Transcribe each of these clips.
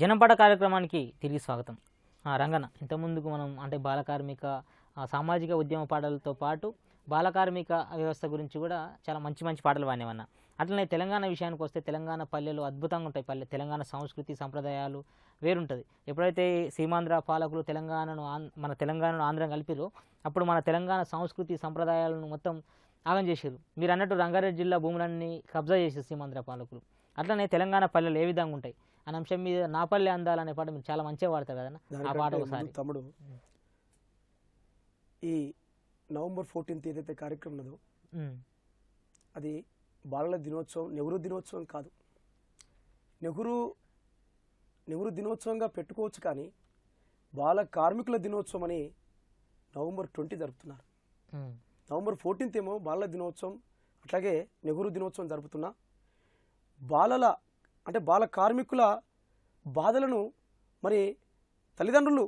జనపద కార్యక్రమానికి తిరిగి స్వాగతం. రంగన్న, ఇంతకుముందుకు మనం అంటే బాలకార్మిక సామాజిక ఉద్యమ పాటలతో పాటు బాలకార్మిక వ్యవస్థ గురించి కూడా చాలా మంచి మంచి పాటలు పాడినవన్న. అట్లనే తెలంగాణ విషయానికి వస్తే తెలంగాణ పల్లెలు అద్భుతంగా ఉంటాయి. తెలంగాణ సంస్కృతి సంప్రదాయాలు వేరుంటుంది. ఎప్పుడైతే సీమాంధ్ర పాలకులు మన తెలంగాణను ఆంధ్రం కలిపిరో అప్పుడు మన తెలంగాణ సంస్కృతి సంప్రదాయాలను మొత్తం ఆగం చేశారు. మీరు అన్నట్టు రంగారెడ్డి జిల్లా భూములన్నీ కబ్జా చేశారు సీమాంధ్ర పాలకులు. అట్లనే తెలంగాణ పల్లెలు ఏ విధంగా ఉంటాయి అనే అంశం మీద నా పల్లె అందాలనే పాట మీరు చాలా మంచిగా పాడతారు కదన్న. ఆ పాట ఒకసారి. తమ్ముడు, ఈ నవంబర్ 14 ఏదైతే కార్యక్రమం ఉన్నదో అది బాలల దినోత్సవం, నెహ్రూ దినోత్సవం కాదు. నెహ్రూ దినోత్సవంగా పెట్టుకోవచ్చు, కానీ బాల కార్మికుల దినోత్సవం అని నవంబర్ 20 జరుపుతున్నారు. నవంబర్ 14 ఏమో బాలల దినోత్సవం, అట్లాగే నెహ్రూ దినోత్సవం జరుపుతున్నా బాల కార్మికుల బాధలను మరి తల్లిదండ్రులు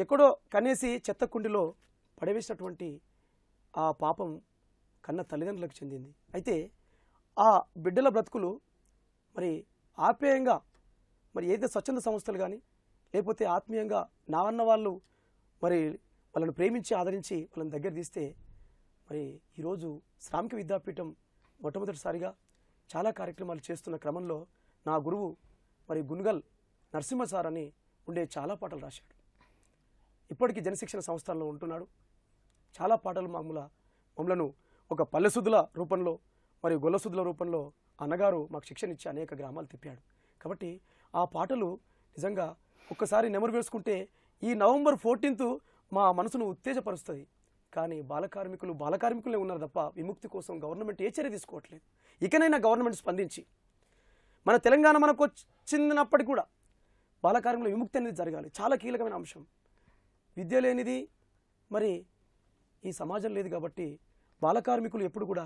ఎక్కడో కనేసి చెత్త కుండిలో పడవేసినటువంటి ఆ పాపం కన్న తల్లిదండ్రులకు చెందింది. అయితే ఆ బిడ్డల బ్రతుకులు మరి ఆప్యాయంగా మరి ఏదైతే స్వచ్ఛంద సంస్థలు కానీ లేకపోతే ఆత్మీయంగా నా అన్న వాళ్ళు మరి వాళ్ళని ప్రేమించి ఆదరించి వాళ్ళని దగ్గర తీస్తే మరి ఈరోజు శ్రామిక విద్యాపీఠం మొట్టమొదటిసారిగా చాలా కార్యక్రమాలు చేస్తున్న క్రమంలో నా గురువు మరి గున్గల్ నరసింహ సార్ అని ఉండే చాలా పాటలు రాశాడు. ఇప్పటికీ జనశిక్షణ సంస్థల్లో ఉంటున్నాడు. చాలా పాటలు మమ్మలను ఒక పల్లెసుద్దుల రూపంలో మరి గొల్లసుద్దుల రూపంలో అన్నగారు మాకు శిక్షణ ఇచ్చి అనేక గ్రామాలు తిప్పాడు. కాబట్టి ఆ పాటలు నిజంగా ఒక్కసారి నెమరు వేసుకుంటే ఈ నవంబర్ 14 మా మనసును ఉత్తేజపరుస్తుంది. కానీ బాలకార్మికులే ఉన్నారు తప్ప విముక్తి కోసం గవర్నమెంట్ ఏ చర్య తీసుకోవట్లేదు. ఇకనైనా గవర్నమెంట్ స్పందించి మన తెలంగాణ మనకు వచ్చినప్పటికీ కూడా బాలకార్మికుల విముక్తి అనేది జరగాలి. చాలా కీలకమైన అంశం. విద్య లేనిది మరి ఈ సమాజం లేదు. కాబట్టి బాలకార్మికులు ఎప్పుడు కూడా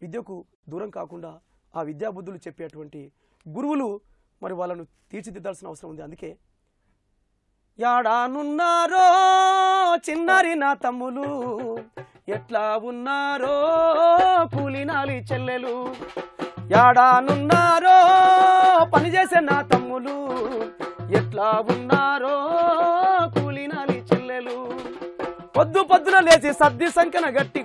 విద్యకు దూరం కాకుండా ఆ విద్యాబుద్ధులు చెప్పేటువంటి గురువులు మరి వాళ్ళను తీర్చిదిద్దాల్సిన అవసరం ఉంది. అందుకే యాడానున్నారో చిన్నారి నా తమ్ములు, ఎట్లా ఉన్నారో కూలినాలి చెల్లెలు, యాడానున్నారో పనిచేసే నా తమ్ములు, ఎట్లా ఉన్నారో కూలినాలి చెల్లెలు, పొద్దున లేచి సద్ది సంకన గట్టి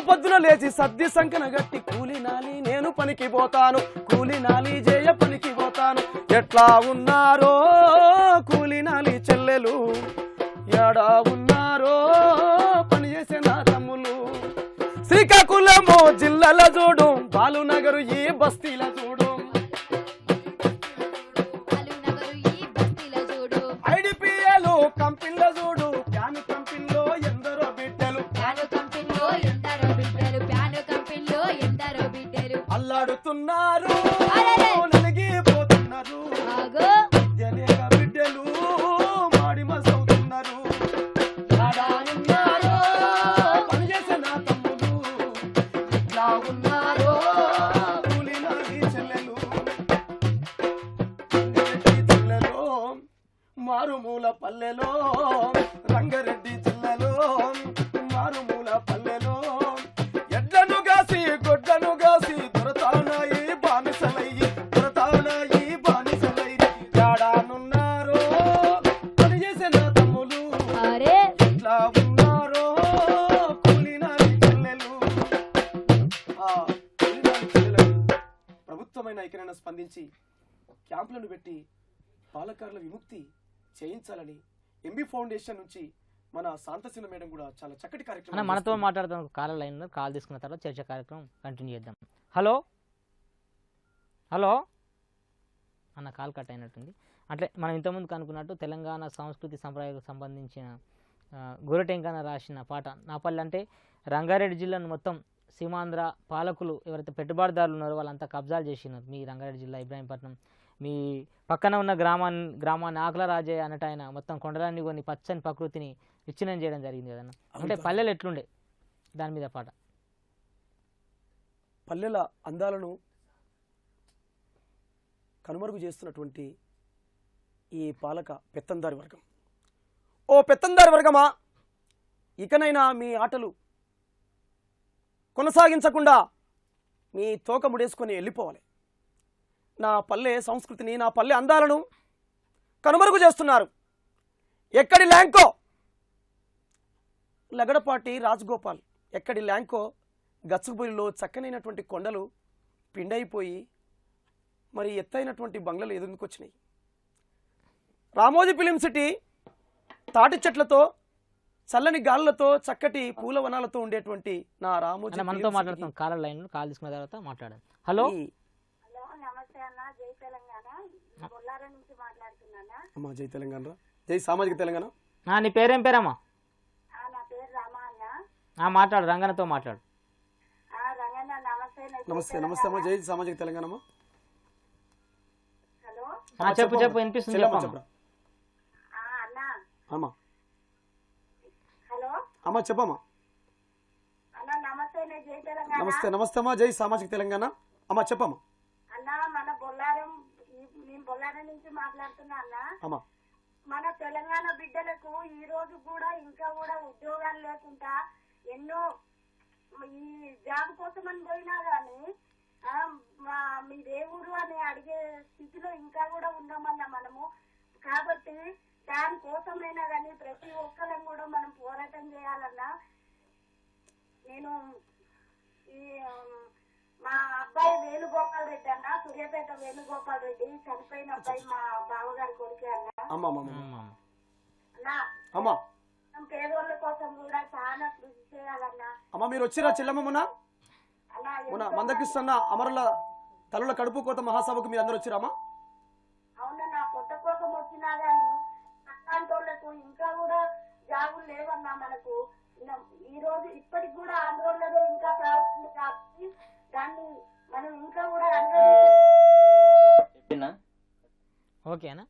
పొద్దున లేచి సద్ది సంకన గట్టి కూలినాలి నేను పనికి పోతాను, కూలినాలి జయ పనికి పోతాను, ఎట్లా ఉన్నారో కూలినాలి చెల్లెలు, ఎడా ఉన్నారో పనిచేసే నా తమ్ములు. శ్రీకాకుళము జిల్లాల చూడు, బాలునగరు ఈ బస్తీల చూడు, ఐడిపిఎలు కంపెనీల చూడు, ప్యాను కంపెనీలో ఎందరో బిడ్డలు, అల్లాడుతున్నారు నలిగిపోతున్నారు, విద్యలేక బిడ్డలు మాడి మసవుతున్నారు, పనిచేసే నా తమ్ములు, ఇట్లా ఉన్నారో కూలినాలి చెల్లెలు, జిల్లాలో మారుమూల పల్లెలో, రంగారెడ్డి జిల్లాలో మారుమూల పల్లెలో ఎడ్లను గాసి గొడ్లను గాసి దొరతానాయి బానిసలయ్యి, దొరతానాయి బానిసలయ్యి, యాడానున్నారో పనిచేసే నా తమ్ములు, ఇట్లా ఉన్నారో కూలినాలి చెల్లెలు. ప్రభుత్వమైన ఎక్కడైనా స్పందించి క్యాంపులను పెట్టి బాలకారుల విముక్తి చేయించాలని ఎంబీ ఫౌండేషన్ నుంచి మన శాంతసిన మేడం కూడా చాలా చక్కటి కార్యక్రమం మనతో మాట్లాడుతాం. కాల్ లైన్ కాల్ తీసుకున్న తర్వాత చర్చ కార్యక్రమం కంటిన్యూ చేద్దాం. హలో అన్న, కాల్ కట్ అయినట్టుంది. అంటే మనం ఇంతకుముందు అనుకున్నట్టు తెలంగాణ సంస్కృతి సంప్రదాయాలకు సంబంధించిన గోరటెంకన్న రాసిన పాట నాపల్లి. అంటే రంగారెడ్డి జిల్లాను మొత్తం సీమాంధ్ర పాలకులు ఎవరైతే పెట్టుబడిదారులు ఉన్నారో వాళ్ళంతా కబ్జాలు చేసినారు. మీ రంగారెడ్డి జిల్లా ఇబ్రాహీంపట్నం మీ పక్కన ఉన్న గ్రామాన్ని ఆకుల రాజయ్య అన్నట్టు ఆయన మొత్తం కొండలన్నీ కొన్ని పచ్చని ప్రకృతిని విచ్ఛిన్నం చేయడం జరిగింది కదన్న. అంటే పల్లెలు ఎట్లుండే దాని మీద పాట. పల్లెల అందాలను కనుమరుగు చేస్తున్నటువంటి ఈ పాలక పెత్తందారి వర్గం, ఓ పెత్తందారి వర్గమా, ఇకనైనా మీ ఆటలు కొనసాగించకుండా మీ తోక ముడేసుకొని వెళ్ళిపోవాలి. నా పల్లె సంస్కృతిని, నా పల్లె అందాలను కనుమరుగు చేస్తున్నారు. ఎక్కడి ల్యాంకో లగడపాటి రాజగోపాల్, ఎక్కడి ల్యాంకో గచ్చుబులిలో చక్కనైనటువంటి కొండలు పిండైపోయి మరి ఎత్తైనటువంటి బంగ్లాలు ఎదుర్కొచ్చినాయి. రామోజీ ఫిలిం సిటీ తాటి చెట్లతో, చల్లని గాలులతో, చక్కటి పూల వనాలతో ఉండేటువంటి నా రామోజీ మనతో మాట్లాడుతాం. కాలర్ లైన్ కాల్ తీసుకున్న తర్వాత మాట్లాడాలి. హలో నమస్తే అన్న, జై తెలంగాణ. బొల్లారం నుంచి మాట్లాడుతున్నానా. అమ్మా జై తెలంగాణ, జై సామాజిక తెలంగాణ. నీ పేరేం పేరమ్మా? నా పేరు రామా అన్న. మాట్లాడు, రంగనతో మాట్లాడు. రంగన్న నమస్తే. నమస్తే నమస్తే అమ్మా, జై సామాజిక తెలంగాణ అమ్మా. హలో చెప్పు చెప్పు, వినిపిస్తుంది చెప్పమ్మా. అన్న. అమ్మా హలో అమ్మా చెప్పమ్మా. అన్న నమస్తే, జై తెలంగాణ. నమస్తే నమస్తే అమ్మా, జై సామాజిక తెలంగాణ అమ్మా చెప్పమ్మా. అన్న మన బొల్లారం, నేను బొల్లారం నుంచి మాట్లాడుతున్నా అన్న. అమ్మా మన తెలంగాణ బిడ్డలకు ఈ రోజు కూడా ఇంకా కూడా ఉద్యోగాలు లేకుండా ఎన్నో ఈ జాబ్ కోసం అని పోయినా గానీ మీదే ఊరు అని అడిగే స్థితిలో ఇంకా కూడా ఉన్నామన్నా మనము. కాబట్టి దానికోసమైనా కానీ ప్రతి ఒక్కరం కూడా మనం పోరాటం చేయాలన్నా. నేను ఈ మా అబ్బాయి వేణుగోపాల్ రెడ్డి అన్న, సూర్యాపేట వేణుగోపాల్ రెడ్డి చనిపోయిన అబ్బాయి, మా బావగారి కొడుకే అన్న. అమ్మా పేదోళ్ళ కోసం కూడా చాలా కృషి చేయాలన్నా. అమ్మా మీరు వచ్చిరా చెల్లమ్మ మొన్న మందకిస్తున్న అమరుల తల్లుల కడుపు కోత మహాసభకు మీరు అందరూ వచ్చిరామా? అవునన్నా, కొత్త కోసం వచ్చినా గానీ అట్లాంటోళ్లకు ఇంకా కూడా జాబులు లేవన్నా మనకు. ఈ రోజు ఇప్పటికి కూడా ఆందోళనలో ఇంకా ప్రారంభించింది కాబట్టి దాన్ని మనం ఇంకా కూడా ఓకేనా.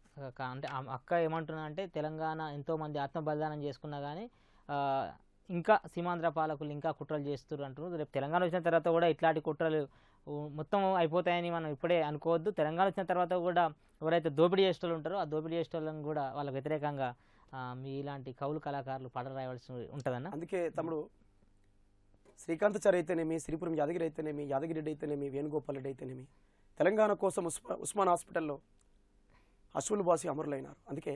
అంటే అక్క ఏమంటున్నా అంటే తెలంగాణ ఎంతోమంది ఆత్మ బలిదానం చేసుకున్నా కానీ ఇంకా సీమాంధ్ర పాలకులు ఇంకా కుట్రలు చేస్తున్నారు అంటున్నారు. రేపు తెలంగాణ వచ్చిన తర్వాత కూడా ఇట్లాంటి కుట్రలు మొత్తం అయిపోతాయని మనం ఇప్పుడే అనుకోవద్దు. తెలంగాణ వచ్చిన తర్వాత కూడా ఎవరైతే దోపిడీ చేసేటోళ్ళు ఉంటారో ఆ దోపిడీ చేసేటోళ్ళని కూడా వాళ్ళకి వ్యతిరేకంగా మీ ఇలాంటి కవులు కళాకారులు పాటలు రాయవలసి ఉంటుందన్న. అందుకే తమ్ముడు శ్రీకాంతాచారి అయితేనేమి, శ్రీపురం యాదగిరి అయితేనేమి, యాదగిరెడ్డి అయితేనేమి, వేణుగోపాల్ రెడ్డి అయితేనేమి తెలంగాణ కోసం ఉస్మాన్ హాస్పిటల్లో అశ్వులు బాసి అమరులైనారు. అందుకే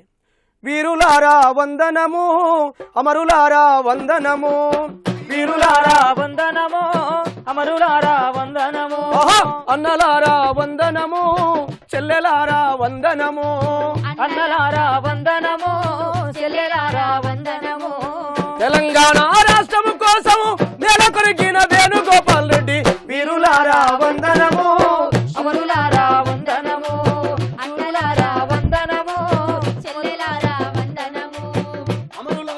వీరులారా వందనము, అమరులారా వందనము, వీరులారా వందనము, అమరులారా వందనము, అన్నలారా వందనము, చెల్లెలారా వందనము, అన్నలారా వందనము, చెల్లెలారా వందనము. తెలంగాణ రాష్ట్రము కోసము నేల కొరిగిన వేణుగోపాల్ రెడ్డి వీరులారా వందనము, అమరులారా వందనము, అన్నలారా వందనము, చెల్లెలారా వందనము. అమరుల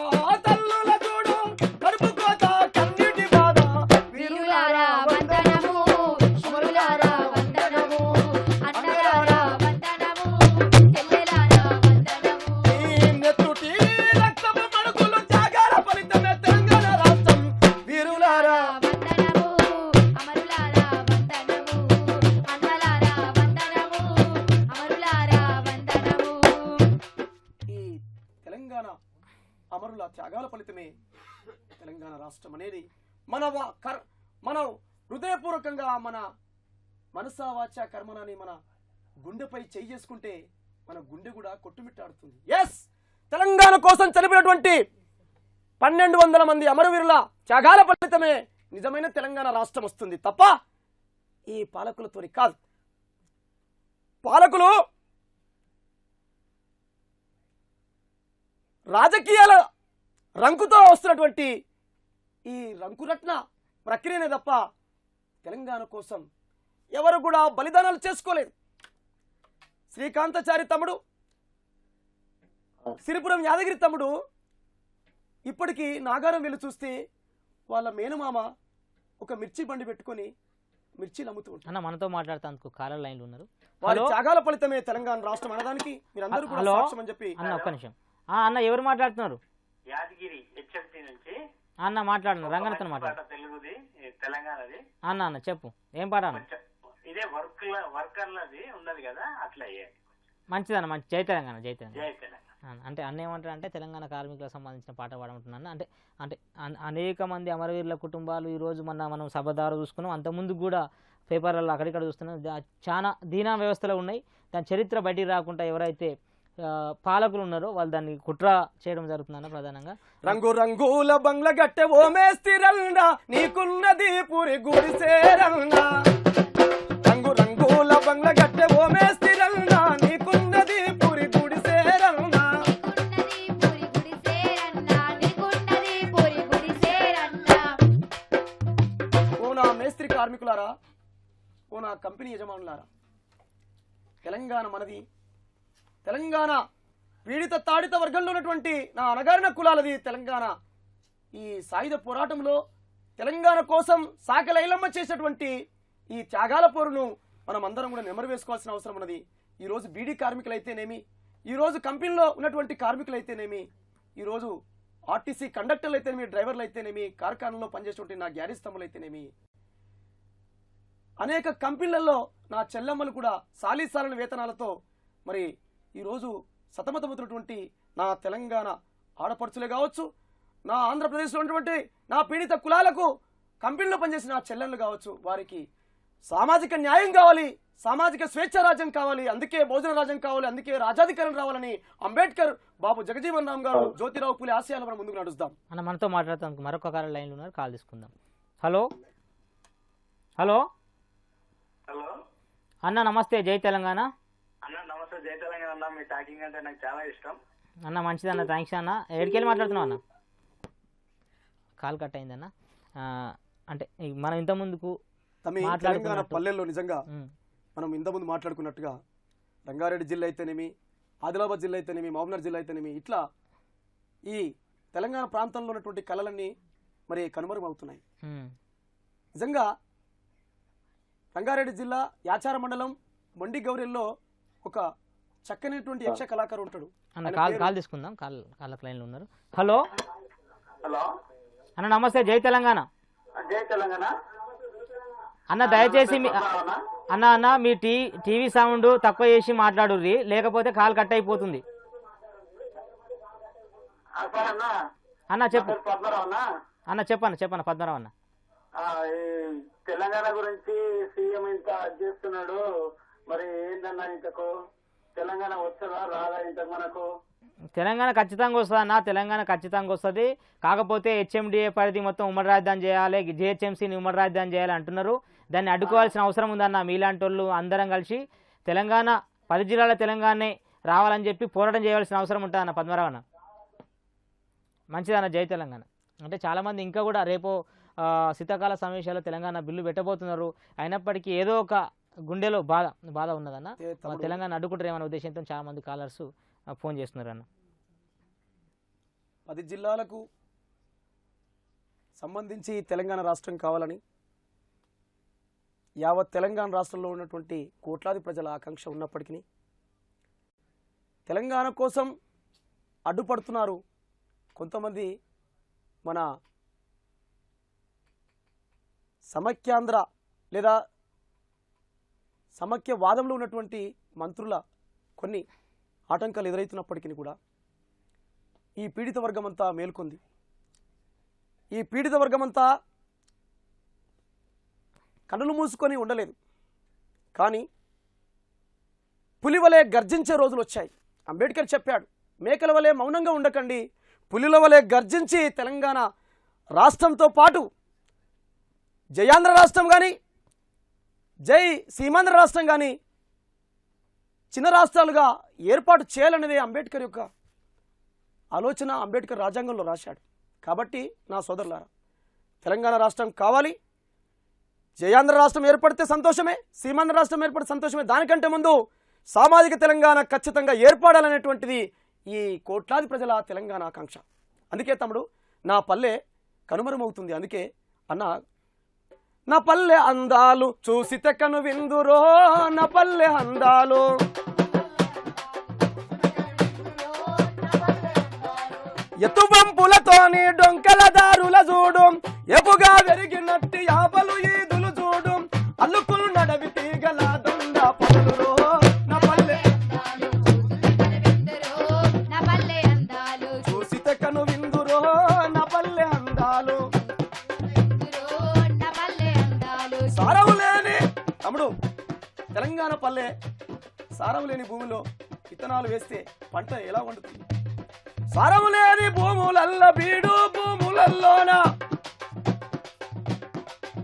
తల్లుల చూడు కడుపు కోత కన్నీటి బాధ వీరులారా వందనము, అమరులారా వందనము, అన్నలారా వందనము, చెల్లెలారా వందనము. ఈ నెత్తుటి రక్తము మడుగులు త్యాగాల ఫలితమే తెలంగాణ రాష్ట్రం వీరులారా వందనము, అమరులారా వందనము, అన్నలారా వందనము, అమరులారా వందనము. ఈ తెలంగాణ అమరుల త్యాగాల ఫలితమే తెలంగాణ రాష్ట్రం అనేది మన హృదయపూర్వకంగా మన మనసా వాచ కర్మనని మన గుండెపై చేయి చేసుకుంటే మన గుండె కూడా కొట్టుమిట్టాడుతుంది. ఎస్, తెలంగాణ కోసం చనిపోయినటువంటి 1200 మంది అమరవీరుల త్యాగాల ఫలితమే నిజమైన తెలంగాణ రాష్ట్రం వస్తుంది తప్ప ఈ పాలకులతోని కాదు. పాలకులు రాజకీయాల రంకుతో వస్తున్నటువంటి ఈ రంకురత్న ప్రక్రియనే తప్ప తెలంగాణ కోసం ఎవరు కూడా బలిదానాలు చేసుకోలేదు. శ్రీకాంతాచారి తమ్ముడు, సిరిపురం యాదగిరి తమ్ముడు ఇప్పటికీ నాగారం వెళ్ళి చూస్తే వాళ్ళ మేనమామ ఒక మిర్చి బండి పెట్టుకొని మిర్చిలు అమ్ముతూ ఉంటారు. అన్న మనతో మాట్లాడుతాందుకు కాలర్ లైన్లు ఉన్నారు. వారి త్యాగాల ఫలితమే తెలంగాణ రాష్ట్రం అనడానికి మీరందరూ కూడా సాక్ష్యం అని చెప్పి. అన్న ఒక్క నిమిషం. అన్న ఎవరు మాట్లాడుతున్నారు? యాదగిరి హెచ్ఎంటీ నుంచి అన్న మాట్లాడుతున్నారు, రంగనతో మాట్లాడు. తెలుగుది, తెలంగాణది. అన్న చెప్పు, ఏం పాట అన్న? ఇదే వర్కర్లది ఉన్నది కదా, అట్లా మంచిదన్న, మంచి. జై తెలంగాణ, జై తెలంగాణ. జై తెలంగాణ. అంటే అన్న ఏమంటారు అంటే తెలంగాణ కార్మికులకు సంబంధించిన పాట పాడమంటున్నాను. అంటే అంటే అనేక మంది అమరవీరుల కుటుంబాలు ఈరోజు మనం సభదారు చూసుకున్నాం, అంతకుముందు కూడా పేపర్లలో అక్కడిక్కడ చూస్తున్నాం, చాలా దీనా వ్యవస్థలో ఉన్నాయి. దాని చరిత్ర బయటికి రాకుండా ఎవరైతే పాలకులు ఉన్నారో వాళ్ళు దాన్ని కుట్ర చేయడం జరుగుతుందన్న ప్రధానంగా. రంగు రంగుల బంగ్ల గట్టె ఓ మేస్తిరన్నా నీకున్నది పూరి గుడిసేరన్నా, రంగు రంగుల బంగ్ల గట్టె ఓ మేస్తిరన్నా నీకున్నది పూరి గుడిసేరన్నా. ఓ నా మేస్త్రి కార్మికులారా, ఓ నా కంపెనీ యజమానులారా, తెలంగాణ మనది. తెలంగాణ పీడిత తాడిత వర్గంలో ఉన్నటువంటి నా అణగారిన కులాలది తెలంగాణ. ఈ సాయుధ పోరాటంలో తెలంగాణ కోసం సాకలైలమ్మ చేసినటువంటి ఈ త్యాగాల పోరును మనం అందరం కూడా నెమరు వేసుకోవాల్సిన అవసరం ఉన్నది. ఈరోజు బీడీ కార్మికులైతేనేమి, ఈరోజు కంపెనీలో ఉన్నటువంటి కార్మికులైతేనేమి, ఈరోజు ఆర్టీసీ కండక్టర్లు అయితేనేమి, డ్రైవర్లు అయితేనేమి, కార్ఖానాలో పనిచేసేటువంటి నా గ్యారేజ్ తమ్ములు అయితేనేమి, అనేక కంపెనీలలో నా చెల్లెమ్మలు కూడా సాలీసాలన వేతనాలతో మరి ఈరోజు సతమతమవుతున్నటువంటి నా తెలంగాణ ఆడపడుచులే కావచ్చు, నా ఆంధ్రప్రదేశ్లో ఉన్నటువంటి నా పీడిత కులాలకు కంపెనీలో పనిచేసిన నా చెల్లెళ్ళు కావచ్చు, వారికి సామాజిక న్యాయం కావాలి, సామాజిక స్వేచ్ఛ రాజ్యం కావాలి, అందుకే భోజన రాజ్యం కావాలి, అందుకే రాజాధికారం రావాలని అంబేద్కర్, బాబు జగజీవన్ రామ్ గారు, జ్యోతిరావు పూలే ఆశయాలు మనం ముందుకు నడుస్తాం. మనతో మాట్లాడతాం మరొక కారు లైన్లో ఉన్నారు, కాల్ తీసుకుందాం. హలో హలో హలో అన్న, నమస్తే, జై తెలంగాణ అన్న. నమస్తే, జై తెలంగాణ అన్న. మీ టాకింగ్ అంటే నాకు చాలా ఇష్టం అన్న. మంచిదన్న, థ్యాంక్స్ అన్న. ఎక్కడికెళ్ళి మాట్లాడుతున్నావు అన్న? కాల్ కట్ అయిందన్న. అంటే మనం ఇంత ముందుకు తెలంగాణ పల్లెల్లో నిజంగా మనం ఇంతకుముందు మాట్లాడుకున్నట్టుగా రంగారెడ్డి జిల్లా అయితేనేమి, ఆదిలాబాద్ జిల్లా అయితేనేమి, మహబూబ్నగర్ జిల్లా అయితేనేమి, ఇట్లా ఈ తెలంగాణ ప్రాంతంలో ఉన్నటువంటి కళలన్నీ మరి కనుమరుగవుతున్నాయి. నిజంగా రంగారెడ్డి జిల్లా యాచార మండలం మొండి గౌరెల్లో ఒక చక్కనటువంటి యక్ష కళాకారు ఉంటాడు. కాల్ తీసుకుందాం, కాళ్ళ లైన్లో ఉన్నారు. హలో హలో అన్న, నమస్తే, జై తెలంగాణ. జై తెలంగాణ అన్న. దయచేసి అన్న మీ టీవీ సౌండ్ తక్కువ చేసి మాట్లాడుర్రి, లేకపోతే కాల్ కట్ అయిపోతుంది. అన్న చెప్పు అన్న, చెప్పన్న పద్మరావు అన్న. తెలంగాణ గురించి సీఎం ఇంత చేస్తున్నాడు, మరి ఏంటన్నా ఇంతకు తెలంగాణ వస్తుందా రాదా ఇంతకు మనకు? తెలంగాణ ఖచ్చితంగా వస్తుంది అన్న, తెలంగాణ ఖచ్చితంగా వస్తుంది. కాకపోతే హెచ్ఎండిఏ పరిధి మొత్తం ఉమ్మడి రాజధాని చేయాలి, జిహెచ్ఎంసీని ఉమ్మడి రాజధాని చేయాలి అంటున్నారు. దాన్ని అడ్డుకోవాల్సిన అవసరం ఉందన్న. మీలాంటి వాళ్ళు అందరం కలిసి తెలంగాణ 10 జిల్లాల తెలంగాణనే రావాలని చెప్పి పోరాటం చేయవలసిన అవసరం ఉంటుంది అన్న పద్మరావు అన్న. మంచిదన్న, జై తెలంగాణ. అంటే చాలామంది ఇంకా కూడా రేపు శీతాకాల సమావేశాల్లో తెలంగాణ బిల్లు పెట్టబోతున్నారు. అయినప్పటికీ ఏదో ఒక గుండెలో బాధ ఉన్నదన్న. తెలంగాణ అడ్డుకుంటారేమన్న ఉద్దేశంతో చాలా మంది కాలర్స్ ఫోన్ చేస్తున్నారు అన్న. 10 జిల్లాలకు సంబంధించి తెలంగాణ రాష్ట్రం కావాలని యావత్ తెలంగాణ రాష్ట్రంలో ఉన్నటువంటి కోట్లాది ప్రజల ఆకాంక్ష ఉన్నప్పటికీ తెలంగాణ కోసం అడ్డుపడుతున్నారు కొంతమంది మన సమైక్యాంధ్ర లేదా సమైక్యవాదంలో ఉన్నటువంటి మంత్రుల కొన్ని ఆటంకాలు ఎదురవుతున్నప్పటికీ కూడా ఈ పీడిత వర్గమంతా మేల్కొంది. ఈ పీడిత వర్గమంతా కన్నులు మూసుకొని ఉండలేదు. కానీ పులి వలె గర్జించే రోజులు వచ్చాయి. అంబేద్కర్ చెప్పాడు, మేకల వలె మౌనంగా ఉండకండి, పులిల వలె గర్జించి తెలంగాణ రాష్ట్రంతో పాటు జయాంధ్ర రాష్ట్రం కానీ జై సీమాంధ్ర రాష్ట్రం కానీ చిన్న రాష్ట్రాలుగా ఏర్పాటు చేయాలనేది అంబేద్కర్ యొక్క ఆలోచన. అంబేద్కర్ రాజ్యాంగంలో రాశాడు. కాబట్టి నా సోదరులారా, తెలంగాణ రాష్ట్రం కావాలి. జయాంధ్ర రాష్ట్రం ఏర్పడితే సంతోషమే, సీమాంధ్ర రాష్ట్రం ఏర్పడితే సంతోషమే. దానికంటే ముందు సామాజిక తెలంగాణ ఖచ్చితంగా ఏర్పడాలనేటువంటిది ఈ కోట్లాది ప్రజల తెలంగాణ ఆకాంక్ష. అందుకే తమ్ముడు, నా పల్లె కనుమరుమవుతుంది. అందుకే అన్న, నా పల్లె అందాలు చూసి తెక్కను విందురో, నా పల్లె అందాలు ఎత్తుబంపులతోని డొంకల దారుల చూడు, ఎపుగా వెరిగినట్టి యాపలు ఈదులు చూడు, అల్లుకులు నడవి తీగల దొండ పనులు, నా పల్లె తమ్ముడు తెలంగాణ పల్లె సారం లేని భూమిలో విత్తనాలు వేస్తే పంట ఎలా వండుతుంది? సారం లేని భూములల్ల బీడు భూములల్లోన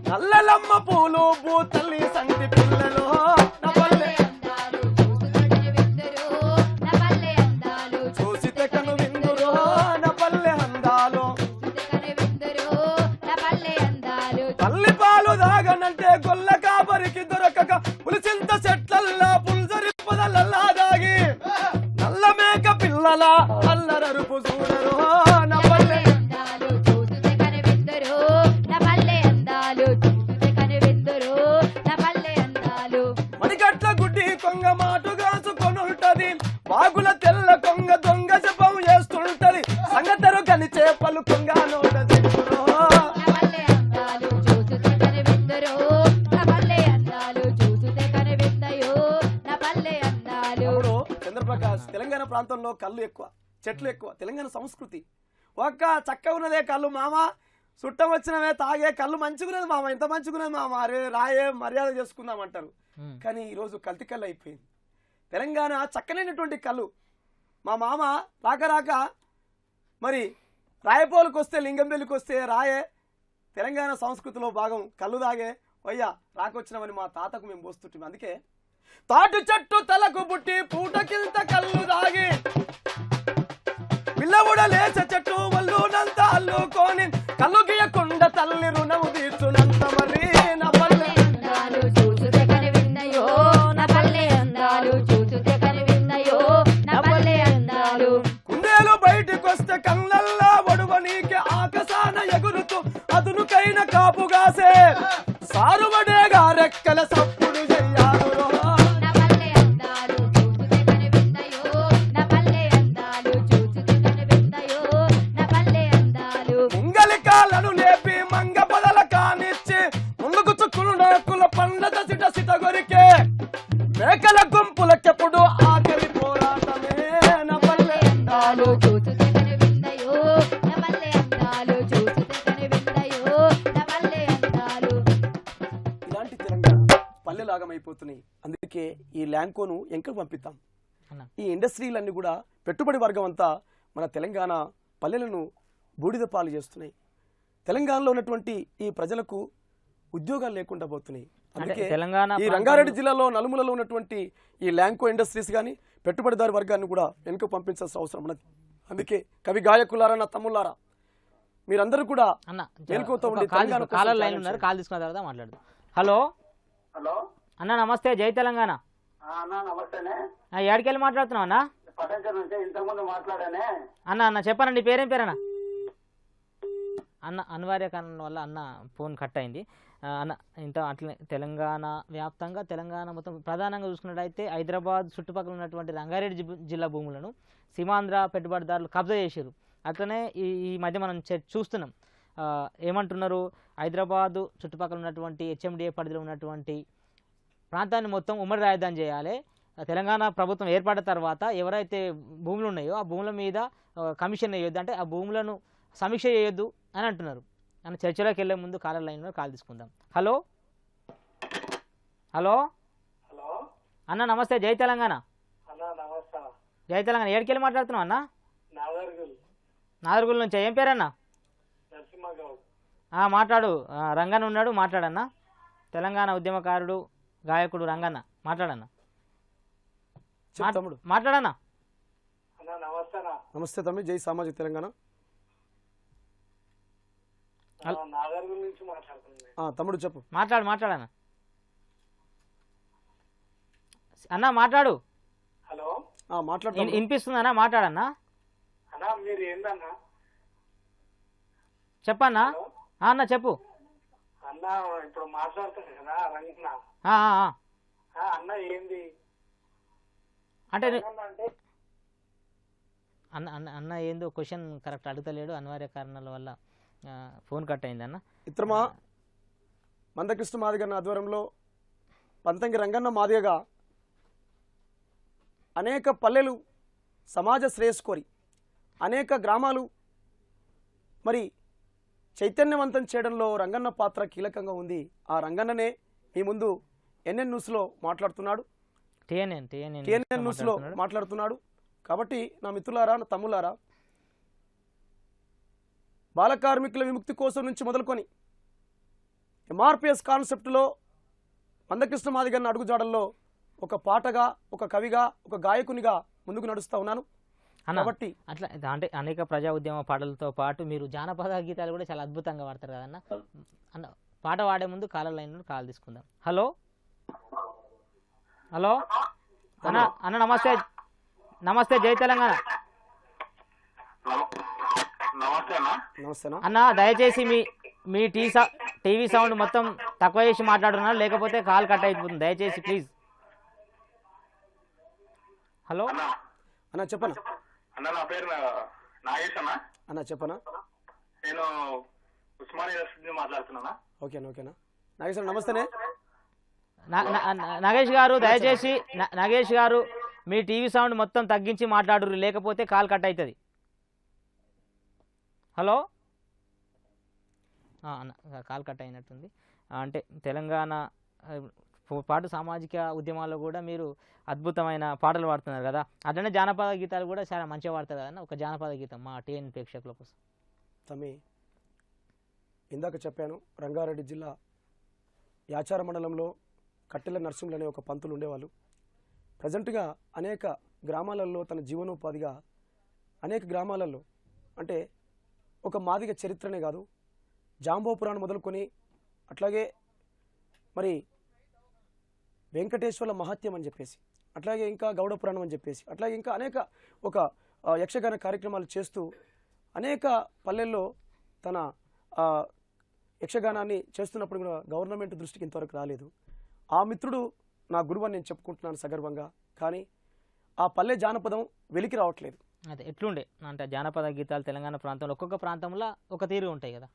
నల్లలమ్మ పూలు బూతల్లి సంటి పిల్లలు నా పల్లె చూసితే కను విందురు నా పల్లె అందాలు తల్లి పాలు దాగనంటే గొల్ల కాబరికి దొరకక పులిచింత చెట్లల్లా పుల్జరి పొదలల్లా దాగి నల్ల మేక పిల్లల అల్లరరుపు చూడరు నా పల్లె మణిగట్ల గుడ్డి కొంగ మాటుగాసుకొనుంటది వాగుల తెల్ల కొంగ దొంగ జపం చేస్తుంటది సంగతరు కని చేపలు కొంగ నోట తిరుగురు చంద్రప్రకాష్ తెలంగాణ ప్రాంతంలో కళ్ళు ఎక్కువ చెట్లు ఎక్కువ తెలంగాణ సంస్కృతి ఒక్క చక్క ఉన్నదే కళ్ళు మామ చుట్టం వచ్చినవే తాగే కళ్ళు మంచిగున్నది మామ ఎంత మంచిగున్నది మామ అరే రాయే మర్యాద చేసుకుందాం అంటారు కానీ ఈరోజు కల్తీ కళ్ళు అయిపోయింది తెలంగాణ చక్కనైనటువంటి కళ్ళు మా మామ రాక రాక మరి రాయపోలకు వస్తే లింగంబెల్లికి వస్తే రాయే తెలంగాణ సంస్కృతిలో భాగం కళ్ళు తాగే వయ్యా రాకొచ్చినామని మా తాతకు మేము పోస్తుంటాం అందుకే తాటు చెట్టు తలకు పుట్టి పూటకింత కళ్ళు తాగి పిల్లవుడ లేచ చెట్టు వల్లునంత అల్లుకొని కళ్ళు గీయకుండా తల్లి రుణము తీర్చునంత మరి నా పల్లె కుందేలు బయటికి వస్తే కళ్ళల్లా ఒడువ నీకే ఆకాశాన ఎగురుతూ అదునుకైన కాపుగాసే సారువడేగా రెక్కల సప్పుడు చెయ్యారు ముంగలికాలను లేపి మంగ పొదల కానిచ్చి ముందుకు చుక్కులు కుల పండ్ల సిట సిట గొరికే మేకల గుంపులకెప్పుడు ఆకలి పోరాటమే నా పల్లె అందాలు ఇలాంటి తెలంగాణ పల్లెలాగమైపోతున్నాయి అందుకే ఈ ల్యాంకోను ఎంకకు పంపిద్దాం ఈ ఇండస్ట్రీలన్నీ కూడా పెట్టుబడి వర్గం అంతా మన తెలంగాణ పల్లెలను బూడిద పాలు చేస్తున్నాయి తెలంగాణలో ఉన్నటువంటి ఈ ప్రజలకు ఉద్యోగాలు లేకుండా పోతున్నాయి అందుకే తెలంగాణ ఈ రంగారెడ్డి జిల్లాలో నలుమూలలో ఉన్నటువంటి ఈ ల్యాంకో ఇండస్ట్రీస్ కానీ పెట్టుబడిదారు వర్గాన్ని కూడా వెనుక పంపించాల్సిన అవసరం ఉన్నది అందుకే కవి గాయకులారా నా తమ్ముళ్ళారా మీరందరూ కూడా వెనుకతో ఉండి కాలర్ లైన్ ఉన్నారు కాల్ తీసుకున్న తర్వాత మాట్లాడదాం హలో హలో అన్న నమస్తే జై తెలంగాణ అన్నా నమస్తేనే ఏడికెళ్ళి మాట్లాడుతున్నావు అన్న పటంచర్ నుంచి ఇంతకుముందు మాట్లాడానే అన్న చెప్పనండి పేరేం పేరన్నా అన్న అనివార్య కారణం వల్ల అన్న ఫోన్ కట్ అయింది అన్న ఇంత అట్లనే తెలంగాణ వ్యాప్తంగా తెలంగాణ మొత్తం ప్రధానంగా చూసుకున్నట్టయితే హైదరాబాద్ చుట్టుపక్కల ఉన్నటువంటి రంగారెడ్డి జిల్లా భూములను సీమాంధ్ర పెట్టుబడిదారులు కబ్జా చేశారు అట్లనే ఈ మధ్య మనం చూస్తున్నాం ఏమంటున్నారు హైదరాబాదు చుట్టుపక్కల ఉన్నటువంటి హెచ్ఎండిఏ పరిధిలో ఉన్నటువంటి ప్రాంతాన్ని మొత్తం ఉమ్మడి రాజధాని చేయాలి తెలంగాణ ప్రభుత్వం ఏర్పడిన తర్వాత ఎవరైతే భూములు ఉన్నాయో ఆ భూముల మీద కమిషన్ వేయొద్దు అంటే ఆ భూములను సమీక్ష చేయొద్దు అని అంటున్నారు అని చర్చలోకి వెళ్ళే ముందు కాలర్ లైన్లో కాల్ తీసుకుందాం హలో హలో హలో అన్న నమస్తే జై తెలంగాణ అన్నా నమస్తే జై తెలంగాణ ఏడికెళ్ళి మాట్లాడుతున్నావు అన్న నాగర్గుల్ నాగర్గుల్ నుంచి ఏం పేరన్నా నరసింహగౌడ్ మాట్లాడు రంగన్న ఉన్నాడు మాట్లాడన్నా తెలంగాణ ఉద్యమకారుడు గాయకుడు రంగన్న మాట్లాడన్నా తమ్ముడు మాట్లాడన్నా అన్నా నమస్తేనా నమస్తే తమ్మి జై సామాజిక తెలంగాణ నాగర్గుల్ నుంచి మాట్లాడుతున్నాను తమ్ముడు చెప్పు మాట్లాడన్నా అన్నా మాట్లాడు హలో మాట్లాడు వినిపిస్తుందన్నా మాట్లాడన్నా అన్నా మీరు ఏందన్నా చెప్పన్నా అన్న చెప్పు అన్న ఇప్పుడు మాట్లాడుతున్నా కదా రంగన్న అన్న ఏంది అంటే అన్న ఏందో క్వశ్చన్ కరెక్ట్ అడుగుతలేడు అనివార్య కారణాల వల్ల ఫోన్ కట్ అయింది అన్న ఇత్రమా మందకృష్ణ మాదిగ ఆధ్వర్యంలో పంతంగి రంగన్న మాదిగగా అనేక పల్లెలు సమాజ శ్రేయస్సు కోరి అనేక గ్రామాలు మరి చైతన్యవంతం చేయడంలో రంగన్న పాత్ర కీలకంగా ఉంది ఆ రంగన్ననే మీ ముందు ఎన్ఎన్ న్యూస్లో మాట్లాడుతున్నాడు, టిఎన్ఎన్ న్యూస్లో మాట్లాడుతున్నాడు. కాబట్టి నా మిత్రులారా, నా తమ్ములారా, బాల కార్మికుల విముక్తి కోసం నుంచి మొదలుకొని ఎంఆర్పిఎస్ కాన్సెప్ట్లో మందకృష్ణ మాదిగ అడుగుజాడల్లో ఒక పాటగా, ఒక కవిగా, ఒక గాయకునిగా ముందుకు నడుస్తూ ఉన్నాను. కాబట్టి అట్లా అంటే అనేక ప్రజా ఉద్యమ పాటలతో పాటు మీరు జానపద గీతాలు కూడా చాలా అద్భుతంగా పాడతారు కదన్న. అన్న పాట పాడే ముందు కాలర్ లైన్ కాల్ తీసుకుందాం. హలో హలో అన్న, అన్న నమస్తే. నమస్తే, జై తెలంగాణ. అన్న దయచేసి మీ టీవీ సౌండ్ మొత్తం తక్కువ చేసి మాట్లాడుతున్నారు, లేకపోతే కాల్ కట్ అయిపోతుంది. దయచేసి ప్లీజ్. హలో అన్న చెప్పనా? అన్న నా పేరు నాగేష్ అన్న. అన్న చెప్పనా? నేను ఉస్మానియా యూనివర్సిటీ మాట్లాడుతున్నానా. ఓకేనా నాగేష్ నమస్తేనే. నాగేష్ గారు దయచేసి నాగేష్ గారు మీ టీవీ సౌండ్ మొత్తం తగ్గించి మాట్లాడురు, లేకపోతే కాల్ కట్ అవుతుంది. హలో అన్న, కాల్ కట్ అయినట్టుంది. అంటే తెలంగాణ పాటు సామాజిక ఉద్యమాల్లో కూడా మీరు అద్భుతమైన పాటలు పాడుతున్నారు కదా, అట్లనే జానపద గీతాలు కూడా చాలా మంచిగా పాడతారు కదన్న. ఒక జానపద గీతం మా టీఎన్ ప్రేక్షకుల కోసం. తమ్మి, ఇందాక చెప్పాను, రంగారెడ్డి జిల్లా యాచార మండలంలో కట్టెల నరసింహులు అనే ఒక పంతులు ఉండేవాళ్ళు. ప్రజెంట్గా అనేక గ్రామాలలో తన జీవనోపాధిగా అనేక గ్రామాలలో, అంటే ఒక మాదిగ చరిత్రనే కాదు, జాంబో పురాణం మొదలుకొని అట్లాగే మరి వెంకటేశ్వర్ల మహత్యం అని చెప్పేసి, అట్లాగే ఇంకా గౌడ పురాణం అని చెప్పేసి, అట్లాగే ఇంకా అనేక ఒక యక్షగాన కార్యక్రమాలు చేస్తూ అనేక పల్లెల్లో తన యక్షగానాన్ని చేస్తున్నప్పుడు కూడా గవర్నమెంట్ దృష్టికి ఇంతవరకు రాలేదు. ఆ మిత్రుడు నా గురువు అని నేను చెప్పుకుంటున్నాను సగర్వంగా. కానీ ఆ పల్లె జానపదం వెలికి రావట్లేదు. అదే ఎట్లుండే అంటే జానపద గీతాలు తెలంగాణ ప్రాంతంలో ఒక్కొక్క ప్రాంతంలో ఒక తీరు ఉంటాయి కదా.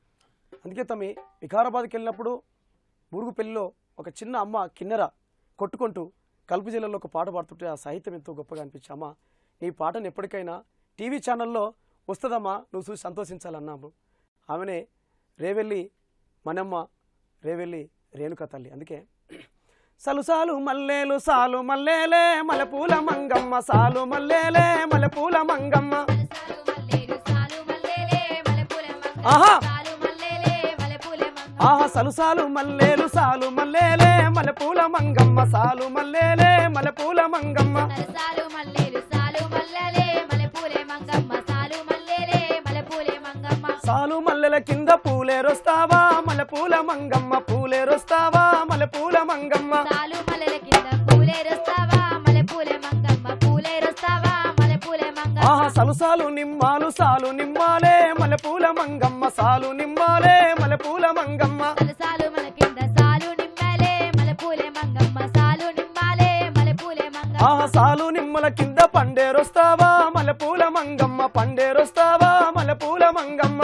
అందుకే తమ్మి, వికారాబాద్కి వెళ్ళినప్పుడు బూరుగుపల్లిలో ఒక చిన్న అమ్మ కిన్నెర కొట్టుకుంటూ కల్పు జిల్లాలో ఒక పాట పాడుతుంటే ఆ సాహిత్యం ఎంతో గొప్పగా అనిపించి, అమ్మ నీ పాటను ఎప్పటికైనా టీవీ ఛానల్లో వస్తుందమ్మా, నువ్వు చూసి సంతోషించాలన్నాము. ఆమెనే రేవెల్లి మనమ్మ, రేవెల్లి రేణుక తల్లి. అందుకే సలుసాలు మల్లేలు సాలు మల్లేలే మలపూల మంగమ్మ, సాలు మల్లేలే మలపూల మంగమ్మ. ఆహా ఆహా సలుసాలు మల్లేలు సాలు మల్లేలే మలపూల మంగమ్మ, సాలు మల్లేలే మలపూల మంగమ్మ. సాలు మల్లెల కింద పూలేరొస్తావా మలపూల మంగమ్మ, పూలేరొస్తావా మలపూల మంగమ్మ. ఆహా సలుసాలు నిమ్మాలు సాలు నిమ్మాలే మలపూల మంగమ్మ, సాలు నిమ్మాలే మలపూల మంగమ్మ. ఆహా సాలు నిమ్మల కింద పండేరొస్తావా మలపూల మంగమ్మ, పండేరొస్తావా మలపూల మంగమ్మ.